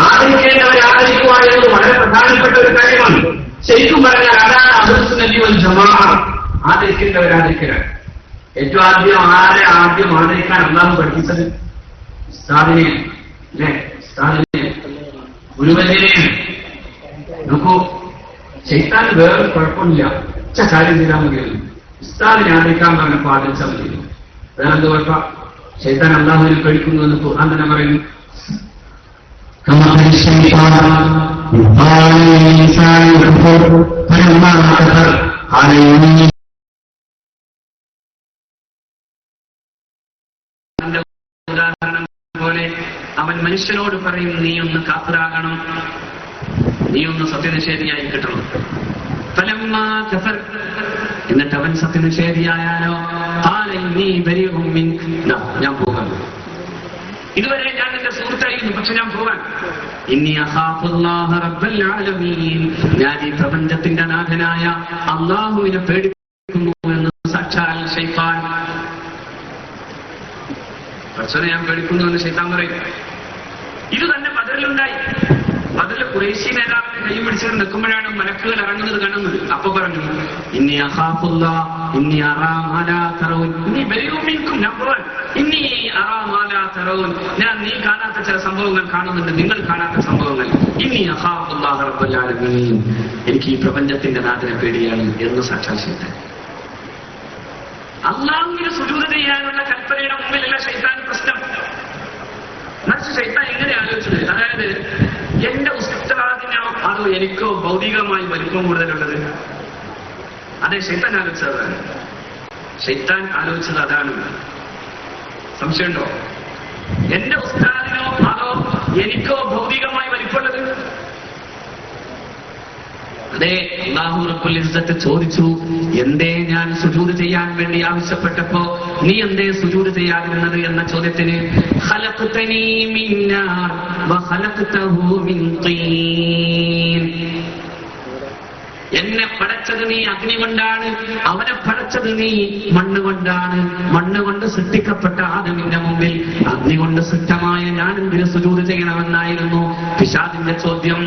ആദരിക്കേണ്ടവരെ ആദരിക്കുക എന്നത് വളരെ പ്രധാനപ്പെട്ട ഒരു കാര്യമാണ്. ശരിക്കും പറഞ്ഞാൽ അതാണ് അഹ്ലുസുന്നത്തി വൽ ജമാഅ. ആദരിക്കേണ്ടവരെ ആദരിക്കലാണ്. ഏറ്റവും ആദ്യം ആദരിക്കാൻ അല്ലാഹു പഠിപ്പിച്ചത് ഉസ്താദിനെ, ഗുരുവര്യനെയാണ്. നോക്കൂ, ശൈത്താൻ വേറെ കുഴപ്പമില്ല, കാര്യം ചെയ്താൽ മതിയല്ലോ. ഉസ്താദിനെ ആദരിക്കാൻ പറഞ്ഞപ്പോൾ ആദരിച്ചാൽ മതിയല്ലോ. വേറെന്ത് കുഴപ്പം? ശൈത്താൻ അല്ലാഹുവിനെ പേടിക്കുന്നു എന്ന് ഖുർആൻ തന്നെ പറയുന്നു. ഉദാഹരണം പോലെ അവൻ മനുഷ്യനോട് പറയും, നീ ഒന്ന് കാഫിറാകണം, നീ ഒന്ന് സത്യനിഷേധിയായി കിട്ടണം. ഫലമ്മാ കഫർ, എന്നിട്ട് അവൻ സത്യനിഷേധിയായാലോ, ഞാൻ പോകാം, ഇതുവരെ ഞാൻ എന്റെ സുഹൃത്തായിരുന്നു, പക്ഷെ ഞാൻ പോകാൻ. ഇന്നി അഖാഫുല്ലാഹ റബ്ബൽ ആലമീൻ, ഞാൻ ഈ പ്രപഞ്ചത്തിന്റെ നാഥനായ അല്ലാഹുവിനെ പേടിക്കുന്നു എന്ന് സാക്ഷാൽ ശൈത്താൻ. പടച്ചവനെ ഞാൻ പേടിക്കുന്നു എന്ന് ശൈത്താൻ പറയും. ഇത് തന്നെ ബദറിലുണ്ടായി. ബദറിൽ ഖുറൈശി നേതാവിനെ കൈ പിടിച്ചിട്ട് നിൽക്കുമ്പോഴാണ് മലക്കുകൾ ഇറങ്ങുന്നത് കാണുന്നത്. അപ്പൊ പറഞ്ഞു, ഇന്നി അഖാഫുല്ലാഹ് ഇന്നി അറാ മാ ലാ തറൗൻ ഇന്നി ബരീഉ മിൻകും, ഞാൻ പോവാൻ. ഇന്നി അറാ മാ ലാ തറൗൻ, ഞാൻ നീ കാണാത്ത ചില സംഭവങ്ങൾ കാണുന്നുണ്ട്, നിങ്ങൾ കാണാത്ത സംഭവങ്ങൾ. ഇന്നി അഖാഫുല്ലാഹ റബ്ബൽ ആലമീൻ, എനിക്ക് ഈ പ്രപഞ്ചത്തിന്റെ നാഥനെ പേടിയാണ് എന്ന് സാക്ഷാൽ ശൈത്താൻ. അല്ലാഹുവിനെ സുജൂദ് ചെയ്യാനുള്ള കൽപ്പനയുടെ മുമ്പിലല്ല ശൈത്താൻ പ്രശ്നം. മറിച്ച് ശൈത്താൻ എങ്ങനെ ആലോചിച്ചത്? അതായത് എന്റെ ഉസ്താദിനോ അതോ എനിക്കോ ഭൗതികമായി വലിപ്പം കൂടുതലുള്ളത്? അതെ, ശൈത്താൻ ആലോചിച്ചതാണ്. ശൈത്താൻ ആലോചിച്ചത് അതാണ്. സംശയമുണ്ടോ? എന്റെ ഉസ്താദിനോ അതോ എനിക്കോ ഭൗതികമായി വലിപ്പമുള്ളത്? അതെ, അല്ലാഹു റബ്ബുൽ ഇസ്സത്ത് ചോദിച്ചു, എന്തേ ഞാൻ സുജൂദ് ചെയ്യാൻ വേണ്ടി ആവശ്യപ്പെട്ടപ്പോ നീ എന്തേ സുജൂദ് ചെയ്യാതിരുന്നത് എന്ന ചോദ്യത്തിന് ഖലഖ്തനീ മിൻ നാർ വ ഖലഖ്തഹു മിൻ തീൻ, എന്നെ പടച്ചത് നീ അഗ്നി കൊണ്ടാണ്, അവനെ പടച്ചത് നീ മണ്ണ് കൊണ്ടാണ്. മണ്ണ് കൊണ്ട് സൃഷ്ടിക്കപ്പെട്ട ആദമിന്റെ മുമ്പിൽ അഗ്നി കൊണ്ട് സൃഷ്ടമായ ഞാൻ എന്തിന് സുജൂദ് ചെയ്യണമെന്നായിരുന്നു പിശാചിന്റെ ചോദ്യം.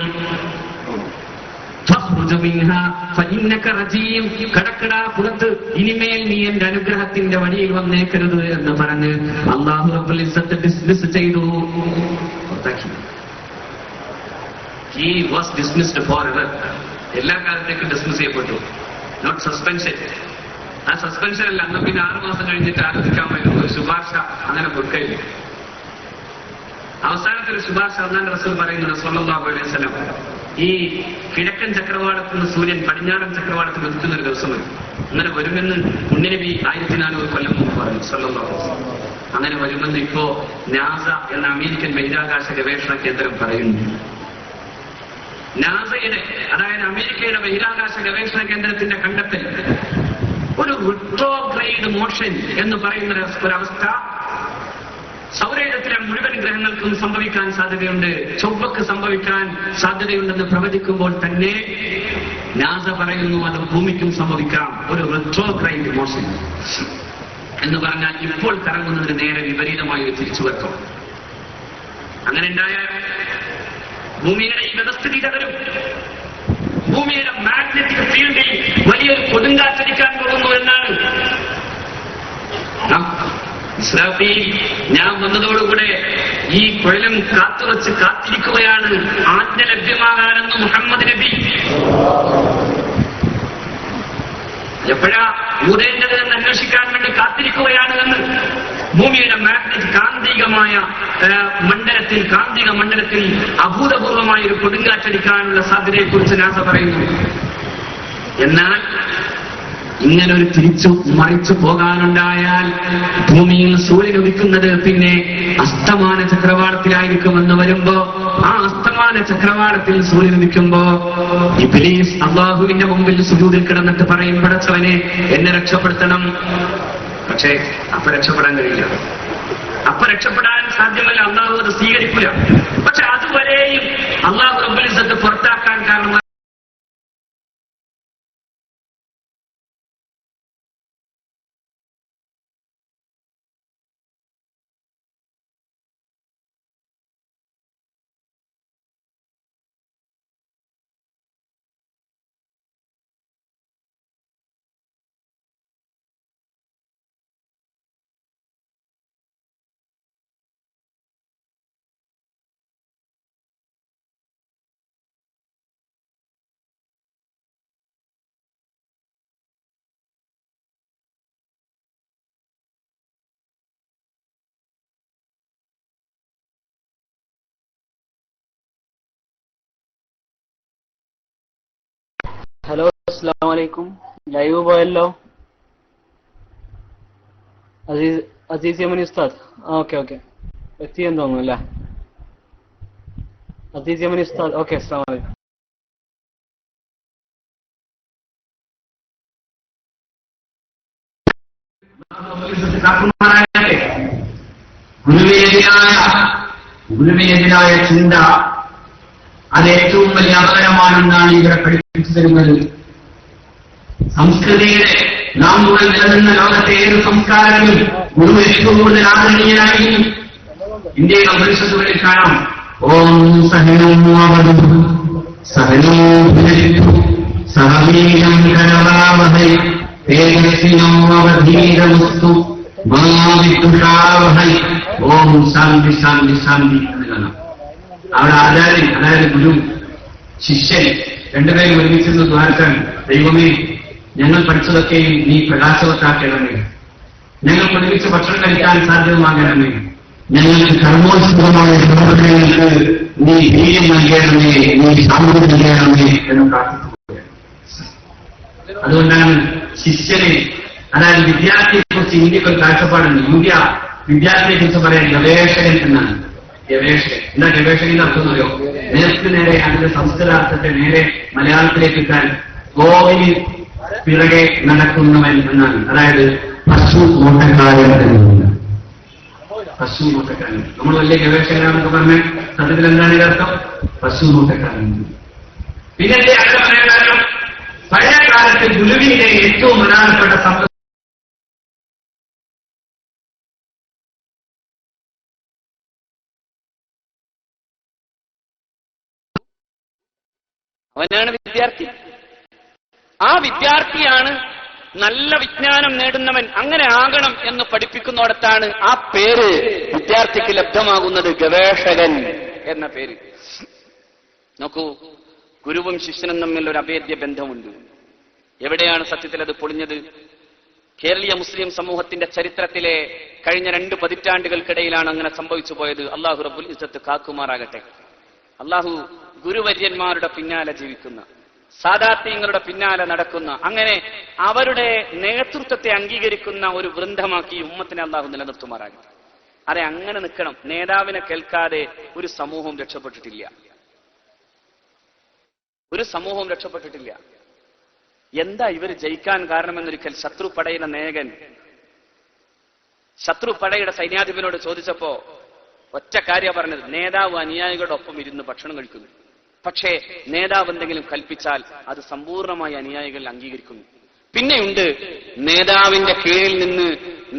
കടക്കടാ പുറത്ത്, ഇനിമേൽ നീ എന്റെ അനുഗ്രഹത്തിന്റെ വഴിയിൽ വന്നേക്കരുത് എന്ന് പറഞ്ഞ് അല്ലാഹു റബ്ബുൽ ഇസ്സത്ത് ഡിസ്മിസ് ചെയ്തു. He was dismissed forever. എല്ലാ കാലത്തേക്കും ഡിസ്മിസ് ചെയ്യപ്പെട്ടു. Not suspension. ആ സസ്പെൻഷൻ അല്ല, അന്ന് പിന്നെ 6 മാസം കഴിഞ്ഞിട്ട് ആലോചിക്കാമായിരുന്നു. ഒരു ശുപാർശ അങ്ങനെ കൊടുക്കയില്ല. അവസാനത്തെ ഒരു ശുപാർശ അല്ലാഹുവിന്റെ റസൂൽ പറയുന്നത് സ്വല്ലല്ലാഹു അലൈഹി വസല്ലം, ഈ കിഴക്കൻ ചക്രവാളത്തിൽ നിന്ന് സൂര്യൻ പടിഞ്ഞാറൻ ചക്രവാളത്തിൽ ഉദിക്കുന്ന ഒരു ദിവസം വരും. അങ്ങനെ വരുമെന്ന് മുന്നനബി 1400 കൊല്ലം മുമ്പ് പറഞ്ഞു സ്വല്ലല്ലാഹു അലൈഹി വസല്ലം. അങ്ങനെ വരുമെന്ന് ഇപ്പോ നാസ എന്ന അമേരിക്കൻ ബഹിരാകാശ ഗവേഷണ കേന്ദ്രം പറയുന്നു. നാസയുടെ, അതായത് അമേരിക്കയുടെ ബഹിരാകാശ ഗവേഷണ കേന്ദ്രത്തിന്റെ കണ്ടെത്തൽ ഒരു റിട്രോഗ്രേഡ് മോഷൻ എന്ന് പറയുന്ന ഒരവസ്ഥ സൗരയൂഥത്തിലെ മുഴുവൻ ഗ്രഹങ്ങൾക്കും സംഭവിക്കാൻ സാധ്യതയുണ്ട്, ചൊവ്വക്ക് സംഭവിക്കാൻ സാധ്യതയുണ്ടെന്ന് പ്രവചിക്കുമ്പോൾ തന്നെ നാസ പറയുന്നു അത് ഭൂമിക്കും സംഭവിക്കാം, ഒരു റിട്രോഗ്രേഡ് മോഷൻ എന്ന് പറഞ്ഞാൽ ഇപ്പോൾ കറങ്ങുന്നതിന് നേരെ വിപരീതമായ ഒരു തിരിച്ചുവെക്കം. അങ്ങനെ ഉണ്ടായാൽ ഭൂമിയുടെ ഈ വ്യവസ്ഥിതി തകരും. ഭൂമിയുടെ മാഗ്നറ്റിക് ഫീൽഡിൽ വലിയൊരു കൊടുങ്കാറ്റടിക്കാൻ പോകുന്നു എന്നാണ്. ഇസ്രാഫീൽ ഞാൻ വന്നതോടുകൂടെ ഈ കുഴലും കാത്തുവച്ച് കാത്തിരിക്കുകയാണ് ആജ്ഞ ലഭ്യമാകാനെന്ന് മുഹമ്മദ് നബി. എപ്പോഴാ യൂതേന്റേത് എന്ന് അന്വേഷിക്കാൻ വേണ്ടി കാത്തിരിക്കുകയാണ് എന്ന്. ഭൂമിയുടെ മാഗ്നറ്റ് കാന്തിക മണ്ഡലത്തിൽ അഭൂതപൂർവമായ ഒരു കൊടുങ്കാറ്റടിക്കാനുള്ള സാധ്യതയെക്കുറിച്ച് നാസ പറയുന്നു. എന്നാൽ ഇങ്ങനൊരു തിരിച്ചു മറിച്ചു പോകാനുണ്ടായാൽ ഭൂമിയിൽ സൂര്യൻ ഉദിക്കുന്നത് പിന്നെ അസ്തമാന ചക്രവാളത്തിലായിരിക്കുമെന്ന് വരുമ്പോ, ആ അസ്തമാന ചക്രവാളത്തിൽ സൂര്യൻ ഉദിക്കുമ്പോ ഇബ്ലീസ് അല്ലാഹുവിന്റെ മുമ്പിൽ സുജൂദിൽ കിടന്നിട്ട് പറയും, പടച്ചവനെ എന്നെ രക്ഷപ്പെടുത്തണം. പക്ഷേ അപ്പൊ രക്ഷപ്പെടാൻ കഴിയില്ല. അപ്പൊ രക്ഷപ്പെടാൻ സാധ്യമല്ല, അല്ലാഹു അത് സ്വീകരിക്കില്ല. പക്ഷെ അതുവരെയും അല്ലാഹു റബ്ബുൽ ഇസ്സത്ത് പുറത്താക്കാൻ കാരണം അസ്സലാമു അലൈക്കും. ലൈവ് പോയല്ലോ. അസീസ് യമനി ഉസ്താദ്. ഓക്കെ എത്തിയെന്ന് തോന്നുന്നു അല്ലേ? അസീസ് യമനി ഉസ്താദ്. ഓക്കെ, അസ്സലാമു അലൈക്കും. ഗുരുവിനെതിരായ ചിന്ത അത് ഏറ്റവും വലിയ അപകടമാണെന്നാണ് ഇവിടെ പഠിപ്പിച്ചു തരുന്നത്. സംസ്കൃതിയുടെ നാം മുതൽ നിലനിന്ന ലോകത്തെ ഏത് സംസ്കാരങ്ങളും ഗുരു ഏറ്റവും കൂടുതൽ ആദരണീയനായിരുന്നു. ഇന്ത്യയുടെ ഉപനിഷത്തുകളിൽ കാണാം, ഓം സഹനീയം കരവാവഹൈ തേജസ്വിനോവധീരമസ്തു മാ വിദ്വിഷാവഹൈ. ഓം ശാന്തി ശാന്തി ശാന്തി എന്ന് കാണാം. അവിടെ ആചാര്യൻ, അതായത് ഗുരു, ശിഷ്യൻ രണ്ടുപേരും ഒരുമിച്ചിരുന്ന ദ്വാരക്കാൻ, ദൈവമേ ഞങ്ങൾ പഠിച്ചതൊക്കെയും നീ പ്രകാശവത്താക്കണമേ, ഞങ്ങൾ ഒരുമിച്ച് ഭക്ഷണം കഴിക്കാൻ സാധ്യമാകണമേ, ഞങ്ങൾക്ക് കർമ്മോത്സുകമായ പ്രവർത്തനങ്ങൾക്ക് നീ വീര്യം നൽകണമേ, നീ സാമൂഹ്യം നൽകണമേ എന്ന് പ്രാർത്ഥിക്കുകയാണ്. അതുകൊണ്ടാണ് ശിഷ്യനെ, അതായത് വിദ്യാർത്ഥിയെ കുറിച്ച് ഇന്ത്യക്ക് ഒരു കാഴ്ചപ്പാടുണ്ട്. ഇന്ത്യ വിദ്യാർത്ഥിയെ കുറിച്ച് പറയാൻ ഗവേഷകൻ എന്നാണ്. ഗവേഷകൻ എന്താ ഗവേഷകൻ അർത്ഥം അറിയോ? നേർക്ക് നേരെ അതിന്റെ സംസ്കൃതാർത്ഥത്തെ നേരെ മലയാളത്തിലേക്ക് ഇട്ടാൽ ഗോവിന് പിറകെ നടക്കുന്നവൻ എന്നാണ്. അതായത് പശു ഓട്ടക്കാരൻ എന്നാണ്. പശു ഓട്ടക്കാരൻ. നമ്മൾ വലിയ ഗവേഷകനാണെന്നൊക്കെ പറഞ്ഞാൽ സത്യത്തിൽ എന്താണ് ഇതർത്ഥം? പശു ഓട്ടക്കാരൻ. പിന്നെ കാരണം പഴയ കാലത്ത് ഗുരുവിന്റെ ഏറ്റവും പ്രധാനപ്പെട്ട അവനാണ് വിദ്യാർത്ഥി. ആ വിദ്യാർത്ഥിയാണ് നല്ല വിജ്ഞാനം നേടുന്നവൻ. അങ്ങനെ ആകണം എന്ന് പഠിപ്പിക്കുന്നിടത്താണ് ആ പേര് വിദ്യാർത്ഥിക്ക് ലഭ്യമാകുന്നത്, ഗവേഷകൻ എന്ന പേര്. നോക്കൂ, ഗുരുവും ശിഷ്യനും തമ്മിൽ ഒരു അഭേദ്യ ബന്ധമുണ്ട്. എവിടെയാണ് സത്യത്തിൽ അത് പൊളിഞ്ഞത്? കേരളീയ മുസ്ലിം സമൂഹത്തിന്റെ ചരിത്രത്തിലെ കഴിഞ്ഞ 2 പതിറ്റാണ്ടുകൾക്കിടയിലാണ് അങ്ങനെ സംഭവിച്ചു പോയത്. അള്ളാഹു റബ്ബുൽ ഇസ്സത്ത് കാക്കുമാറാകട്ടെ. അള്ളാഹു ഗുരുവര്യന്മാരുടെ പിന്നാലെ ജീവിക്കുന്ന, സാദാത്യങ്ങളുടെ പിന്നാലെ നടക്കുന്ന, അങ്ങനെ അവരുടെ നേതൃത്വത്തെ അംഗീകരിക്കുന്ന ഒരു വൃന്ദമാക്കി ഉമ്മത്തിനെ അള്ളാഹു നിലനിർത്തുമാറാകട്ടെ. അതെ, അങ്ങനെ നിൽക്കണം. നേതാവിനെ കേൾക്കാതെ ഒരു സമൂഹവും രക്ഷപ്പെട്ടിട്ടില്ല. ഒരു സമൂഹവും രക്ഷപ്പെട്ടിട്ടില്ല. എന്താ ഇവർ ജയിക്കാൻ കാരണമെന്നൊരിക്കൽ ശത്രുപടയുടെ നായകൻ ശത്രുപടയുടെ സൈന്യാധിപനോട് ചോദിച്ചപ്പോ ഒറ്റ കാര്യ പറഞ്ഞത്, നേതാവ് അനുയായികളുടെ ഒപ്പം ഇരുന്ന് ഭക്ഷണം കഴിക്കുന്നു. പക്ഷേ നേതാവ് എന്തെങ്കിലും കൽപ്പിച്ചാൽ അത് സമ്പൂർണമായി അനുയായികൾ അംഗീകരിക്കുന്നു. പിന്നെയുണ്ട് നേതാവിന്റെ കീഴിൽ നിന്ന്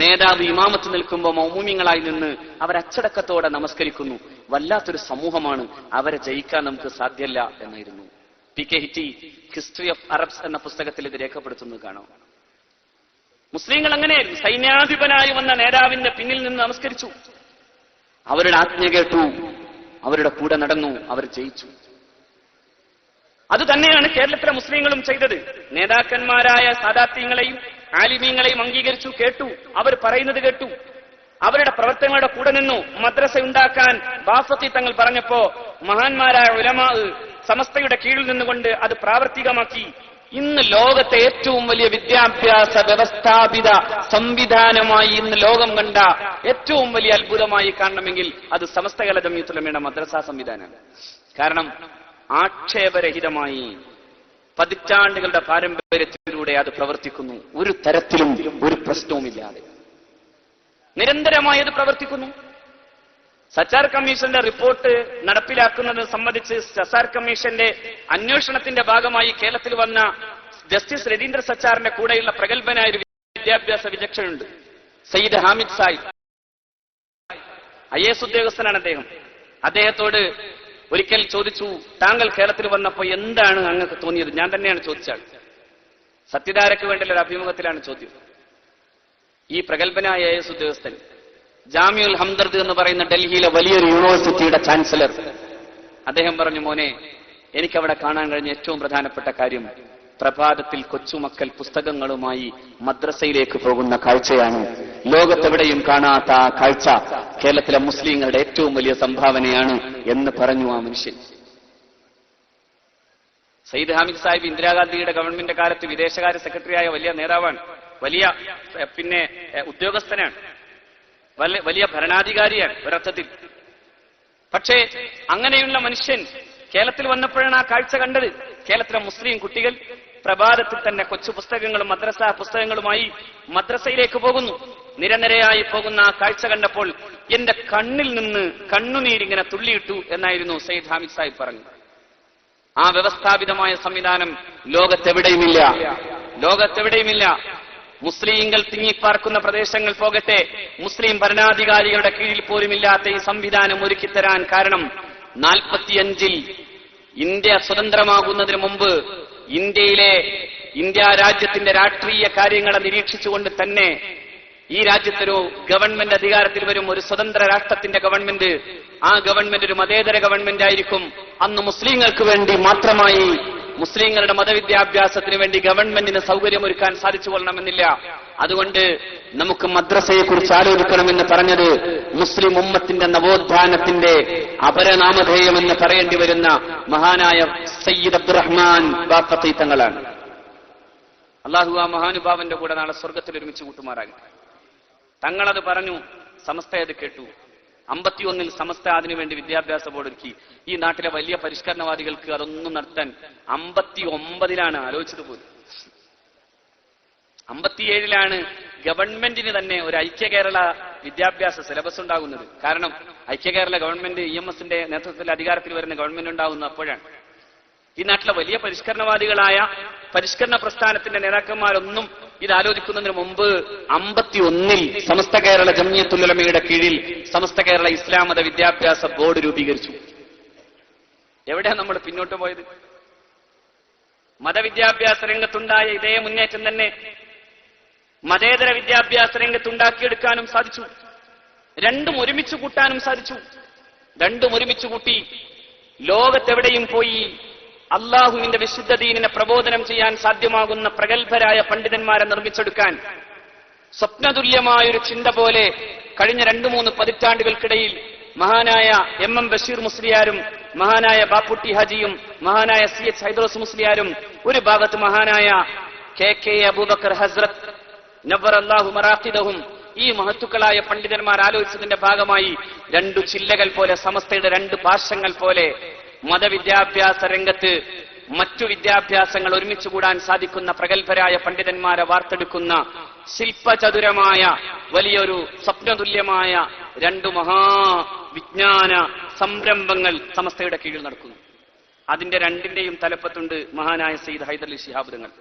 നേതാവ് ഇമാമത്ത് നിൽക്കുമ്പോൾ മൗമൂമിങ്ങളായി നിന്ന് അവരച്ചടക്കത്തോടെ നമസ്കരിക്കുന്നു. വല്ലാത്തൊരു സമൂഹമാണ്, അവരെ ജയിക്കാൻ നമുക്ക് സാധ്യല്ല എന്നായിരുന്നു PK Hitti history of Arabs എന്ന പുസ്തകത്തിൽ ഇത് രേഖപ്പെടുത്തുന്നത് കാണാം. മുസ്ലിങ്ങൾ അങ്ങനെയായിരുന്നു. സൈന്യാധിപനായി വന്ന നേതാവിന്റെ പിന്നിൽ നിന്ന് നമസ്കരിച്ചു, അവരുടെ ആജ്ഞ കേട്ടു, അവരുടെ കൂടെ നടന്നു, അവർ ജയിച്ചു. അത് തന്നെയാണ് കേരളത്തിലെ മുസ്ലിങ്ങളും ചെയ്തത്. നേതാക്കന്മാരായ സാദാത്യങ്ങളെയും ആലിമീങ്ങളെയും അംഗീകരിച്ചു, കേട്ടു, അവർ പറയുന്നത് കേട്ടു, അവരുടെ പ്രവർത്തനങ്ങളുടെ കൂടെ നിന്നു. മദ്രസ ഉണ്ടാക്കാൻ ബാഫത്തി തങ്ങൾ പറഞ്ഞപ്പോ മഹാന്മാരായ ഉലമാ സമസ്തയുടെ കീഴിൽ നിന്നുകൊണ്ട് അത് പ്രാവർത്തികമാക്കി. ഇന്ന് ലോകത്തെ ഏറ്റവും വലിയ വിദ്യാഭ്യാസ വ്യവസ്ഥാപിത സംവിധാനമായി ഇന്ന് ലോകം കണ്ട ഏറ്റവും വലിയ അത്ഭുതമായി കാണണമെങ്കിൽ അത് സമസ്ത കേരള ജംഇയ്യത്തുൽ ഉലമയുടെ മദ്രസ സംവിധാനമാണ്. കാരണം ആക്ഷേപരഹിതമായി പതിറ്റാണ്ടുകളുടെ പാരമ്പര്യത്തിലൂടെ അത് പ്രവർത്തിക്കുന്നു. ഒരു തരത്തിലും ഒരു പ്രശ്നവുമില്ലാതെ നിരന്തരമായി അത് പ്രവർത്തിക്കുന്നു. സച്ചാർ കമ്മീഷന്റെ റിപ്പോർട്ട് നടപ്പിലാക്കുന്നത് സംബന്ധിച്ച് സച്ചാർ കമ്മീഷന്റെ അന്വേഷണത്തിന്റെ ഭാഗമായി കേരളത്തിൽ വന്ന ജസ്റ്റിസ് രവീന്ദ്ര സച്ചാറിന്റെ കൂടെയുള്ള പ്രഗത്ഭനായ ഒരു വിദ്യാഭ്യാസ വിചക്ഷണുണ്ട്, സയ്യിദ് ഹാമിദ് സാഹിബ്. IAS ഉദ്യോഗസ്ഥനാണ് അദ്ദേഹം. അദ്ദേഹത്തോട് ഒരിക്കൽ ചോദിച്ചു, താങ്കൾ കേരളത്തിൽ വന്നപ്പോൾ എന്താണ് അങ്ങക്ക് തോന്നിയത്? ഞാൻ തന്നെയാണ് ചോദിച്ചാൽ. സത്യധാരയ്ക്ക് വേണ്ടിയുള്ള ഒരു അഭിമുഖത്തിലാണ് ചോദ്യം. ഈ പ്രഗത്ഭനായ IAS ഉദ്യോഗസ്ഥൻ ജാമിഉൽ ഹംദർദ് എന്ന് പറയുന്ന ഡൽഹിയിലെ വലിയൊരു യൂണിവേഴ്സിറ്റിയുടെ ചാൻസലർ, അദ്ദേഹം പറഞ്ഞു, മോനെ, എനിക്കവിടെ കാണാൻ കഴിഞ്ഞ ഏറ്റവും പ്രധാനപ്പെട്ട കാര്യം പ്രഭാതത്തിൽ കൊച്ചുമക്കൾ പുസ്തകങ്ങളുമായി മദ്രസയിലേക്ക് പോകുന്ന കാഴ്ചയാണ്. ലോകത്തെവിടെയും കാണാത്ത ആ കാഴ്ച കേരളത്തിലെ മുസ്ലിങ്ങളുടെ ഏറ്റവും വലിയ സംഭാവനയാണ് എന്ന് പറഞ്ഞു ആ മനുഷ്യൻ. സയ്യിദ് ഹാമിദ് സാഹിബ് ഇന്ദിരാഗാന്ധിയുടെ ഗവൺമെന്റ് കാലത്ത് വിദേശകാര്യ സെക്രട്ടറിയായ വലിയ നേതാവാണ്, വലിയ ഉദ്യോഗസ്ഥനാണ്, വലിയ ഭരണാധികാരിയാണ് ഒരർത്ഥത്തിൽ. പക്ഷേ അങ്ങനെയുള്ള മനുഷ്യൻ കേരളത്തിൽ വന്നപ്പോഴാണ് ആ കാഴ്ച കണ്ടത്. കേരളത്തിലെ മുസ്ലിം കുട്ടികൾ പ്രഭാതത്തിൽ തന്നെ കൊച്ചു പുസ്തകങ്ങളും മദ്രസ പുസ്തകങ്ങളുമായി മദ്രസയിലേക്ക് പോകുന്നു. നിരനിരയായി പോകുന്ന ആ കാഴ്ച കണ്ടപ്പോൾ എന്റെ കണ്ണിൽ നിന്ന് കണ്ണുനീരിങ്ങനെ തുള്ളിയിട്ടു എന്നായിരുന്നു സയ്യിദ് ഹാമിദ് സാഹിബ് പറഞ്ഞത്. ആ വ്യവസ്ഥാപിതമായ സംവിധാനം ലോകത്തെവിടെയുമില്ല. മുസ്ലിങ്ങൾ തിങ്ങിപ്പാർക്കുന്ന പ്രദേശങ്ങൾ പോകട്ടെ, മുസ്ലിം ഭരണാധികാരികളുടെ കീഴിൽ പോലുമില്ലാത്ത ഈ സംവിധാനം ഒരുക്കിത്തരാൻ കാരണം 45 ഇന്ത്യ സ്വതന്ത്രമാകുന്നതിന് മുമ്പ് ഇന്ത്യ രാജ്യത്തിന്റെ രാഷ്ട്രീയ കാര്യങ്ങളെ നിരീക്ഷിച്ചുകൊണ്ട് തന്നെ ഈ രാജ്യത്തൊരു ഗവൺമെന്റ് അധികാരത്തിൽ വരും, ഒരു സ്വതന്ത്ര രാഷ്ട്രത്തിന്റെ ഗവൺമെന്റ്. ആ ഗവൺമെന്റ് ഒരു മതേതര ഗവൺമെന്റ് ആയിരിക്കും. അന്ന് മുസ്ലിങ്ങൾക്ക് വേണ്ടി മാത്രമായി മുസ്ലിങ്ങളുടെ മതവിദ്യാഭ്യാസത്തിന് വേണ്ടി ഗവൺമെന്റിന് സൗകര്യമൊരുക്കാൻ സാധിച്ചു കൊള്ളണമെന്നില്ല. അതുകൊണ്ട് നമുക്ക് മദ്രസയെ കുറിച്ച് ആലോചിക്കണമെന്ന് പറഞ്ഞത് മുസ്ലിം ഉമ്മത്തിന്റെ നവോത്ഥാനത്തിന്റെ അപരനാമധേയമെന്ന് പറയേണ്ടി വരുന്ന മഹാനായ സയ്യിദ് അബ്ദുറഹ്മാൻ ബാഫഖി തങ്ങളാണ്. അള്ളാഹു ആ മഹാനുഭാവന്റെ കൂടെ നാളെ സ്വർഗത്തിൽ ഒരുമിച്ച് കൂട്ടുമാറാകട്ടെ. തങ്ങളത് പറഞ്ഞു, സമസ്ത അത് കേട്ടു. 51 സമസ്ത അതിനുവേണ്ടി വിദ്യാഭ്യാസ ബോർഡ് ഒരുക്കി. ഈ നാട്ടിലെ വലിയ പരിഷ്കരണവാദികൾക്ക് അതൊന്നും നടത്താൻ 59 ആലോചിച്ചത് പോലും. 57 ഗവൺമെന്റിന് തന്നെ ഒരു ഐക്യ കേരള വിദ്യാഭ്യാസ സിലബസ് ഉണ്ടാകുന്നത്. കാരണം ഐക്യ കേരള ഗവൺമെന്റ് EMSന്റെ നേതൃത്വത്തിൽ അധികാരത്തിൽ വരുന്ന ഗവൺമെന്റ് ഉണ്ടാകുന്ന അപ്പോഴാണ്. ഈ നാട്ടിലെ വലിയ പരിഷ്കരണവാദികളായ പരിഷ്കരണ പ്രസ്ഥാനത്തിന്റെ നേതാക്കന്മാരൊന്നും ഇത് ആലോചിക്കുന്നതിന് മുമ്പ് 51 സമസ്ത കേരള ജംഇയ്യത്തുൽ ഉലമയുടെ കീഴിൽ സമസ്ത കേരള ഇസ്ലാം മത വിദ്യാഭ്യാസ ബോർഡ് രൂപീകരിച്ചു. എവിടെയാണ് നമ്മൾ പിന്നോട്ട് പോയത്? മതവിദ്യാഭ്യാസ രംഗത്തുണ്ടായ ഇതേ മുന്നേറ്റം തന്നെ മതേതര വിദ്യാഭ്യാസ രംഗത്തുണ്ടാക്കിയെടുക്കാനും സാധിച്ചു. രണ്ടും ഒരുമിച്ച് കൂട്ടാനും സാധിച്ചു. രണ്ടും ഒരുമിച്ച് കൂട്ടി ലോകത്തെവിടെയും പോയി അള്ളാഹുവിന്റെ വിശുദ്ധ ദീനിനെ പ്രബോധനം ചെയ്യാൻ സാധ്യമാകുന്ന പ്രഗത്ഭരായ പണ്ഡിതന്മാരെ നിർമ്മിച്ചെടുക്കാൻ സ്വപ്നതുല്യമായൊരു ചിന്ത പോലെ കഴിഞ്ഞ 2-3 പതിറ്റാണ്ടുകൾക്കിടയിൽ മഹാനായ MM ബഷീർ മുസ്ലിയാരും മഹാനായ ബാപ്പുട്ടി ഹാജിയും മഹാനായ CH ഹൈദ്രോസ് മുസ്ലിയാരും ഒരു ഭാഗത്ത് മഹാനായ KK അബൂബക്കർ ഹസ്രത്ത് നവ്വറല്ലാഹു മറാഖിദഹും ഈ മഹത്തുക്കളായ പണ്ഡിതന്മാർ ആലോചിച്ചതിന്റെ ഭാഗമായി 2 ചില്ലകൾ പോലെ സമസ്തയുടെ 2 പാർശ്വങ്ങൾ പോലെ മതവിദ്യാഭ്യാസ രംഗത്ത് മറ്റു വിദ്യാഭ്യാസങ്ങൾ ഒരുമിച്ച് കൂടാൻ സാധിക്കുന്ന പ്രഗത്ഭരായ പണ്ഡിതന്മാരെ വാർത്തെടുക്കുന്ന ശില്പചതുരമായ വലിയൊരു സ്വപ്നതുല്യമായ 2 മഹാവിജ്ഞാന സംരംഭങ്ങൾ സമസ്തയുടെ കീഴിൽ നടക്കുന്നു. അതിന്റെ 2ന്റെയും തലപ്പത്തുണ്ട് മഹാനായ സയ്യിദ് ഹൈദരലി ശിഹാബ് തങ്ങൾ.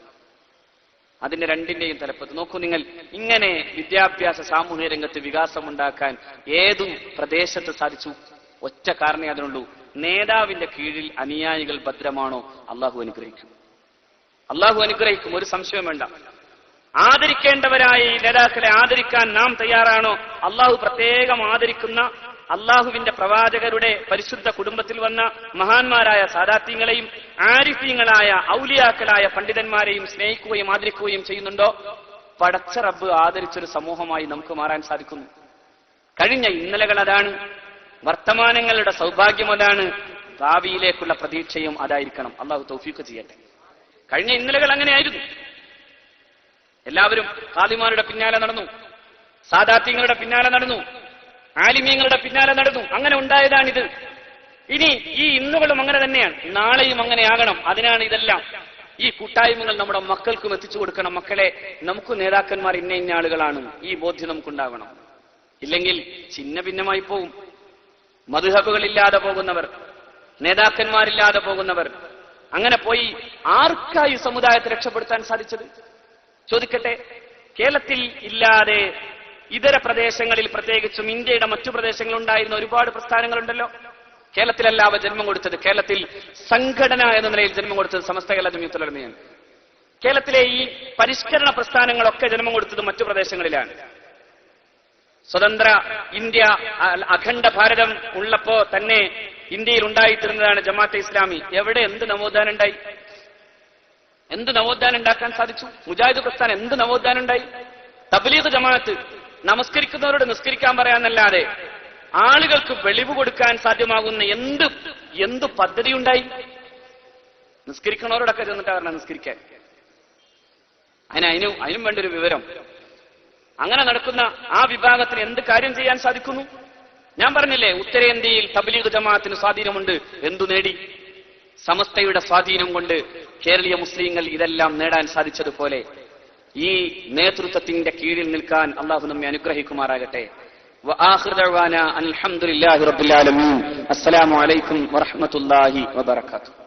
അതിന്റെ 2ന്റെയും തലപ്പത്ത് നോക്കൂ നിങ്ങൾ. ഇങ്ങനെ വിദ്യാഭ്യാസ സാമൂഹ്യ രംഗത്ത് വികാസമുണ്ടാക്കാൻ ഏതു പ്രദേശത്ത് സാധിച്ചു? ഒറ്റ കാരണേ അതിനുള്ളൂ, നേതാവിന്റെ കീഴിൽ അനുയായികൾ ഭദ്രമാണോ? അള്ളാഹു അനുഗ്രഹിക്കും, ഒരു സംശയം വേണ്ട. ആദരിക്കേണ്ടവരായ ഈ നേതാക്കളെ ആദരിക്കാൻ നാം തയ്യാറാണോ? അള്ളാഹു പ്രത്യേകം ആദരിക്കുന്ന അള്ളാഹുവിന്റെ പ്രവാചകരുടെ പരിശുദ്ധ കുടുംബത്തിൽ വന്ന മഹാന്മാരായ സാദാത്യങ്ങളെയും ആരിഫീങ്ങളായ ഔലിയാക്കളായ പണ്ഡിതന്മാരെയും സ്നേഹിക്കുകയും ആദരിക്കുകയും ചെയ്യുന്നുണ്ടോ? പടച്ച റബ്ബ് ആദരിച്ചൊരു സമൂഹമായി നമുക്ക് മാറാൻ സാധിക്കുന്നു. കഴിഞ്ഞ ഇന്നലകൾ അതാണ്, വർത്തമാനങ്ങളുടെ സൗഭാഗ്യം അതാണ്, ഭാവിയിലേക്കുള്ള പ്രതീക്ഷയും അതായിരിക്കണം. അള്ളാഹു തൗഫീഖ് ചെയ്യട്ടെ. കഴിഞ്ഞ ഇന്നലകൾ അങ്ങനെയായിരുന്നു. എല്ലാവരും ഖാദിമാരുടെ പിന്നാലെ നടന്നു, സാദാത്യങ്ങളുടെ പിന്നാലെ നടന്നു, ആലിമീങ്ങളുടെ പിന്നാലെ നടന്നു. അങ്ങനെ ഉണ്ടായതാണിത്. ഇനി ഈ ഇന്നുകളും അങ്ങനെ തന്നെയാണ്, നാളെയും അങ്ങനെയാകണം. അതിനാണ് ഇതെല്ലാം. ഈ കൂട്ടായ്മകൾ നമ്മുടെ മക്കൾക്കും എത്തിച്ചു കൊടുക്കണം. മക്കളെ, നമുക്ക് നേതാക്കന്മാർ ഇന്ന ആളുകളാണ്, ഈ ബോധ്യം നമുക്കുണ്ടാവണം. ഇല്ലെങ്കിൽ ഛിന്ന ഭിന്നമായി പോകും. മദ്ഹബുകളില്ലാതെ പോകുന്നവർ, നേതാക്കന്മാരില്ലാതെ പോകുന്നവർ, അങ്ങനെ പോയി ആർക്കായി സമുദായത്തെ രക്ഷപ്പെടുത്താൻ സാധിച്ചത്? ചോദിക്കട്ടെ. കേരളത്തിൽ ഇല്ലാതെ ഇതര പ്രദേശങ്ങളിൽ, പ്രത്യേകിച്ചും ഇന്ത്യയുടെ മറ്റു പ്രദേശങ്ങളിൽ ഉണ്ടായിരുന്ന ഒരുപാട് പ്രസ്ഥാനങ്ങളുണ്ടല്ലോ. കേരളത്തിലല്ല അവ ജന്മം കൊടുത്തത്. കേരളത്തിൽ സംഘടന എന്ന നിലയിൽ ജന്മം കൊടുത്തത് സമസ്ത കേരള ജംഇയ്യത്തുൽ ഉലമയാണ്. കേരളത്തിലെ ഈ പരിഷ്കരണ പ്രസ്ഥാനങ്ങളൊക്കെ ജന്മം കൊടുത്തത് മറ്റു പ്രദേശങ്ങളിലാണ്. സ്വതന്ത്ര ഇന്ത്യ, അഖണ്ഡ ഭാരതം ഉള്ളപ്പോ തന്നെ ഇന്ത്യയിൽ ഉണ്ടായിത്തീർന്നതാണ് ജമാഅത്തെ ഇസ്ലാമി. എവിടെ എന്ത് നവോത്ഥാനം ഉണ്ടായി? എന്ത് നവോത്ഥാനം ഉണ്ടാക്കാൻ സാധിച്ചു? മുജാഹിദ് പ്രസ്ഥാനം എന്ത് നവോത്ഥാനം ഉണ്ടായി? തബ്ലീഗ് ജമാഅത്ത് നമസ്കരിക്കുന്നവരോട് നിസ്കരിക്കാൻ പറയാന്നല്ലാതെ ആളുകൾക്ക് വെളിവ് കൊടുക്കാൻ സാധ്യമാകുന്ന എന്ത് പദ്ധതി ഉണ്ടായി? നിസ്കരിക്കണവരോടൊക്കെ ചെന്നിട്ട് പറഞ്ഞ നിസ്കരിക്കാൻ. അതിനും വേണ്ടൊരു വിവരം. അങ്ങനെ നടക്കുന്ന ആ വിഭാഗത്തിന് എന്ത് കാര്യം ചെയ്യാൻ സാധിക്കുന്നു? ഞാൻ പറഞ്ഞില്ലേ, ഉത്തരേന്ത്യയിൽ തബ്ലീഗ് ജമാഅത്തിന് സ്വാധീനമുണ്ട്. എന്തു നേടി? സമസ്തയുടെ സ്വാധീനം കൊണ്ട് കേരളീയ മുസ്ലിങ്ങൾ ഇതെല്ലാം നേടാൻ സാധിച്ചതുപോലെ ഈ നേതൃത്വത്തിന്റെ കീഴിൽ നിൽക്കാൻ അള്ളാഹു നമ്മെ അനുഗ്രഹിക്കുമാറാകട്ടെ. വആഖിറു ദഅ്വാനാ അൽഹംദുലില്ലാഹി റബ്ബിൽ ആലമീൻ. അസ്സലാമു അലൈക്കും വറഹ്മത്തുള്ളാഹി വബറകാതുഹു.